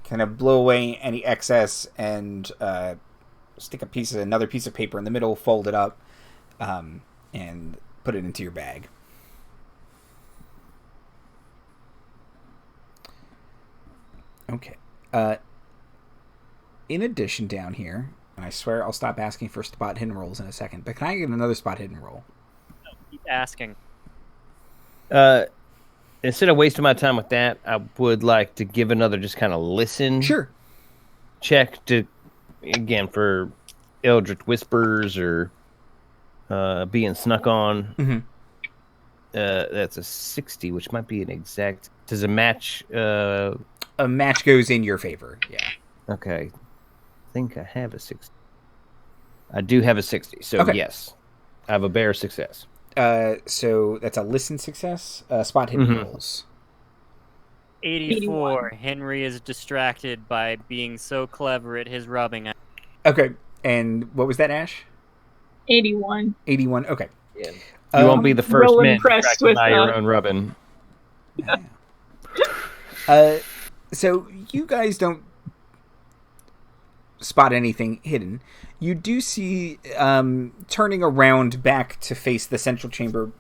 kind of blow away any excess, and stick another piece of paper in the middle, fold it up, and put it into your bag. Okay. In addition, down here, and I swear I'll stop asking for spot hidden rolls in a second, but can I get another spot hidden roll?
No, keep asking.
Instead of wasting my time with that, I would like to give another just kind of listen.
Sure.
Check to, again, for Eldritch Whispers or being snuck on.
Mm-hmm.
That's a 60, which might be an exact. Does a match?
A match goes in your favor. Yeah.
Okay. I think I have a 60. I do have a 60, so
okay.
Yes. I have a bare success.
So that's a listen success. Spot hidden rolls.
84. Henry is distracted by being so clever at his rubbing.
Okay. And what was that, Ash?
81.
81. Okay.
Yeah. You won't be the first man
impressed with
by your own rubbing.
Yeah. So you guys don't spot anything hidden. You do see, turning around back to face the central chamber.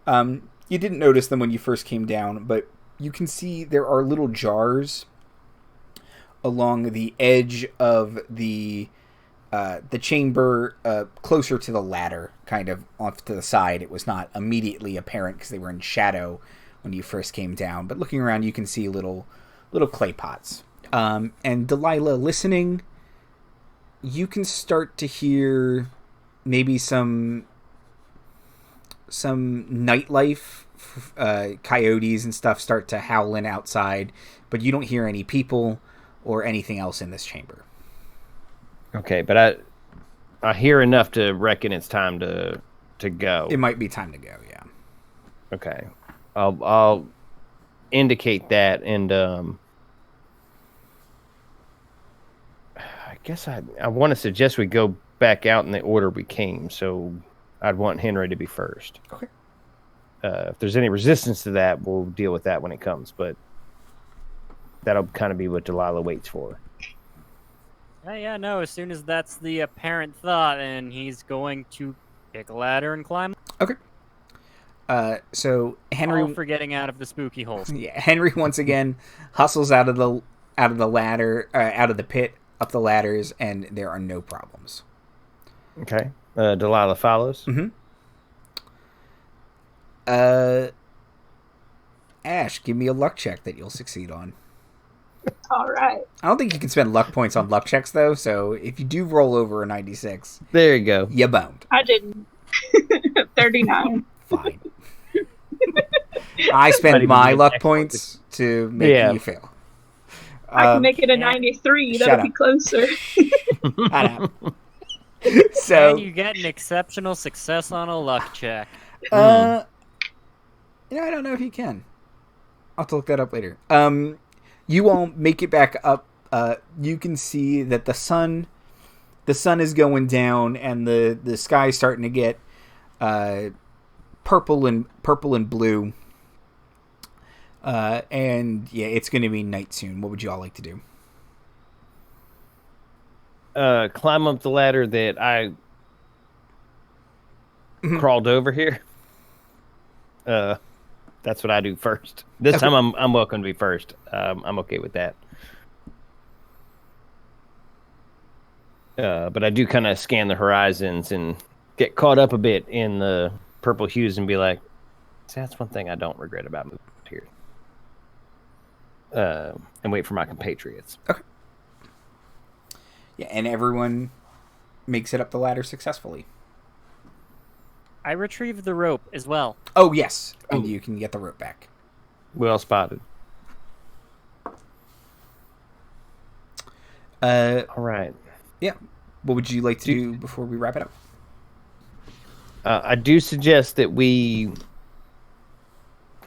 You didn't notice them when you first came down, but you can see there are little jars along the edge of the chamber, closer to the ladder, kind of off to the side. It was not immediately apparent because they were in shadow when you first came down. But looking around, you can see little clay pots. And Delilah, listening, you can start to hear maybe some nightlife, coyotes and stuff start to howling outside, but you don't hear any people or anything else in this chamber.
Okay, but I hear enough to reckon it's time to go.
It might be time to go, yeah.
Okay. I'll indicate that, and I guess I want to suggest we go back out in the order we came, so I'd want Henry to be first.
Okay.
If there's any resistance to that, we'll deal with that when it comes, but that'll kind of be what Delilah waits for.
Yeah, no, as soon as that's the apparent thought, and he's going to pick a ladder and climb.
Okay. So Henry,
all for getting out of the spooky holes.
Yeah, Henry once again hustles out of the ladder, out of the pit, up the ladders, and there are no problems.
Okay. Delilah follows.
Mm-hmm. Ash, give me a luck check that you'll succeed on.
All right.
I don't think you can spend luck points on luck checks, though, so if you do roll over a 96...
There you go.
You boned.
I didn't. 39.
Fine. I spend my luck points to make you fail.
I can make it a 93. That'll be closer.
Shut up. So,
and you get an exceptional success on a luck check.
I don't know if you can. I'll have to look that up later. You all make it back up. You can see that the sun is going down, and the sky's starting to get purple and blue. And yeah, it's going to be night soon. What would you all like to do?
Climb up the ladder that I crawled over here. That's what I do first. This time I'm welcome to be first. I'm okay with that. But I do kind of scan the horizons and get caught up a bit in the purple hues and be like, that's one thing I don't regret about moving here. And wait for my compatriots.
Okay. Yeah, and everyone makes it up the ladder successfully.
I retrieve the rope as well.
Oh, yes. And you can get the rope back.
Well spotted. All right.
Yeah. What would you like to do before we wrap it up?
I do suggest that we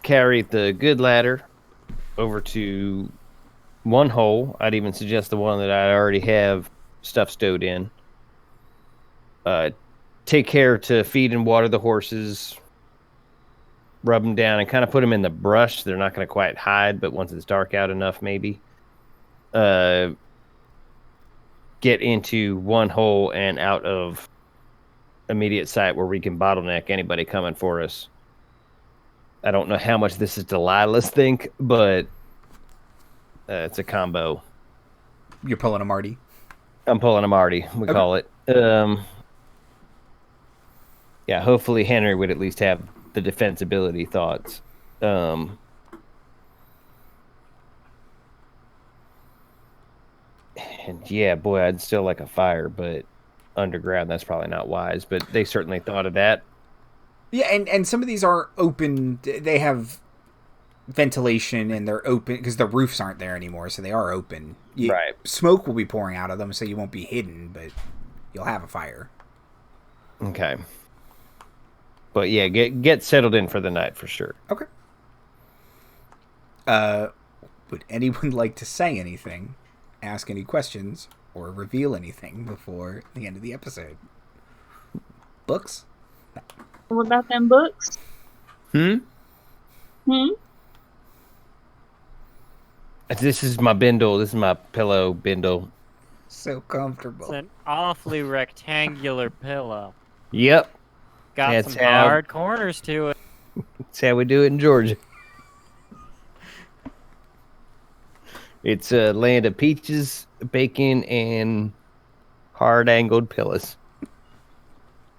carry the good ladder over to one hole. I'd even suggest the one that I already have stuff stowed in. Take care to feed and water the horses, rub them down, and kind of put them in the brush. They're not going to quite hide, but once it's dark out enough, maybe. Get into one hole and out of immediate sight where we can bottleneck anybody coming for us. I don't know how much this is Delilah's think, but it's a combo.
You're pulling a Marty.
I'm pulling a Marty, we call it. Yeah, hopefully Henry would at least have the defensibility thoughts. And yeah, boy, I'd still like a fire, but underground, that's probably not wise. But they certainly thought of that.
Yeah, and some of these are open. They have ventilation and they're open because the roofs aren't there anymore, so they are open.
Right.
Smoke will be pouring out of them, so you won't be hidden, but you'll have a fire.
Okay. But yeah, get settled in for the night for sure.
Okay. Would anyone like to say anything, ask any questions, or reveal anything before the end of the episode? Books?
What about them books?
Hmm? This is my bindle. This is my pillow bindle.
So comfortable.
It's an awfully rectangular pillow.
Yep.
Got
That's
some hard corners to it.
That's how we do it in Georgia. It's a land of peaches, bacon, and hard-angled pillows.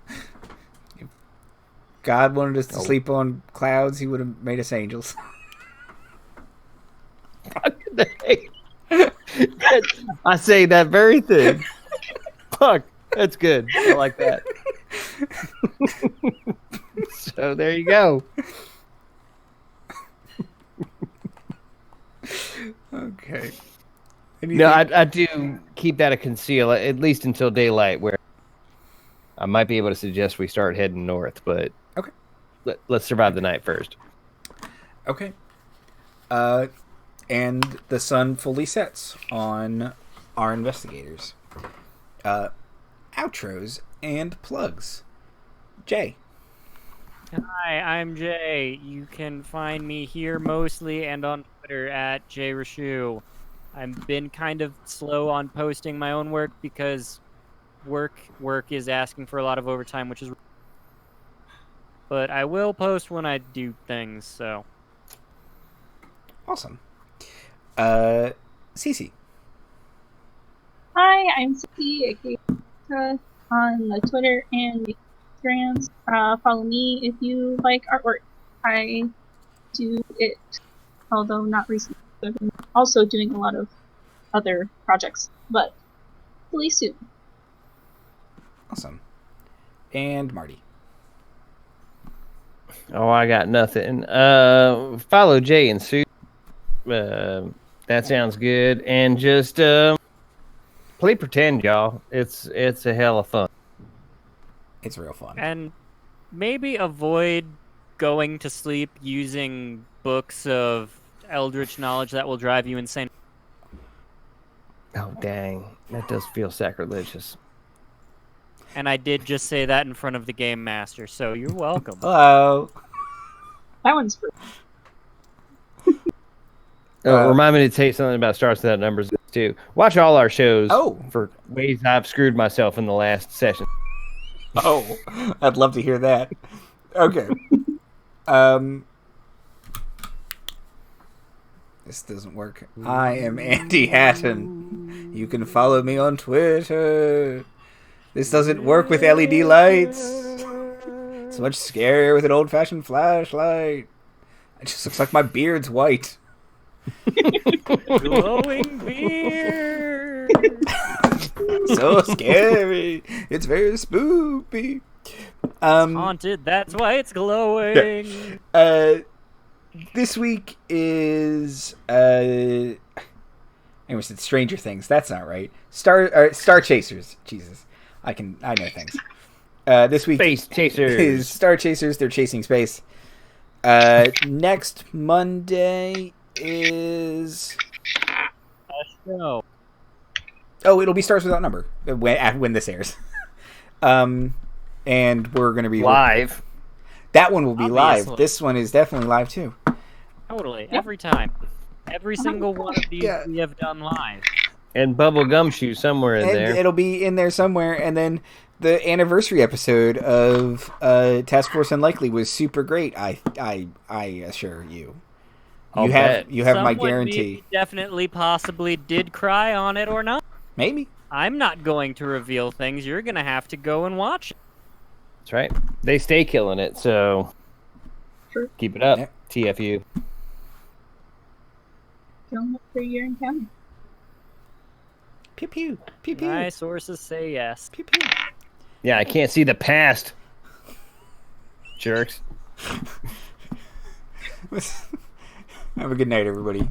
If God wanted us to sleep on clouds, he would have made us angels.
I say that very thing. Fuck, that's good. I like that. So there you go.
Okay.
No, I do keep that a conceal, at least until daylight, where I might be able to suggest we start heading north, but
okay.
Let's survive the night first.
Okay. And the sun fully sets on our investigators. Outros and plugs. Jay.
Hi, I'm Jay. You can find me here mostly and on Twitter at JRashu. I've been kind of slow on posting my own work because work is asking for a lot of overtime, which is... But I will post when I do things, so...
Awesome. CC.
Hi, I'm CC, aka on the Twitter and the Instagrams. Follow me if you like artwork. I do it, although not recently. I've been also doing a lot of other projects, but hopefully soon.
Awesome. And Marty.
Oh, I got nothing. Follow Jay and Sue. That sounds good. And just play pretend, y'all. It's a hell of fun.
It's real fun.
And maybe avoid going to sleep using books of eldritch knowledge that will drive you insane.
Oh, dang. That does feel sacrilegious.
And I did just say that in front of the game master, so you're welcome.
Hello.
That one's for...
Remind me to tell you something about Stars Without Numbers, too. Watch all our shows for ways I've screwed myself in the last session.
Oh, I'd love to hear that. Okay. This doesn't work. I am Andy Hatton. You can follow me on Twitter. This doesn't work with LED lights. It's much scarier with an old-fashioned flashlight. It just looks like my beard's white.
Glowing beard.
So scary. It's very spoopy.
Haunted, that's why it's glowing.
This week is I almost said Stranger Things. That's not right. Star Chasers. Jesus, I know things. This week
Space Chasers
is Star Chasers. They're chasing space. Next Monday is
No.
Oh, it'll be Stars Without Number when this airs. And we're going to be
live.
That one will be
Obviously.
live. This one is definitely live too.
Totally. Every time. Every single one of these we have done live.
And Bubble Gumshoe somewhere in there.
It'll be in there somewhere. And then the anniversary episode of Task Force Unlikely was super great. I assure you. You have my
Someone
guarantee.
maybe definitely, possibly did cry on it or not.
Maybe.
I'm not going to reveal things. You're going to have to go and watch it.
That's right. They stay killing it, so keep it up,
Yeah.
TFU.
Killing it for a year and counting.
Pew pew. Pew pew.
My sources say yes.
Pew pew.
Yeah, I can't see the past. Jerks.
Have a good night, everybody.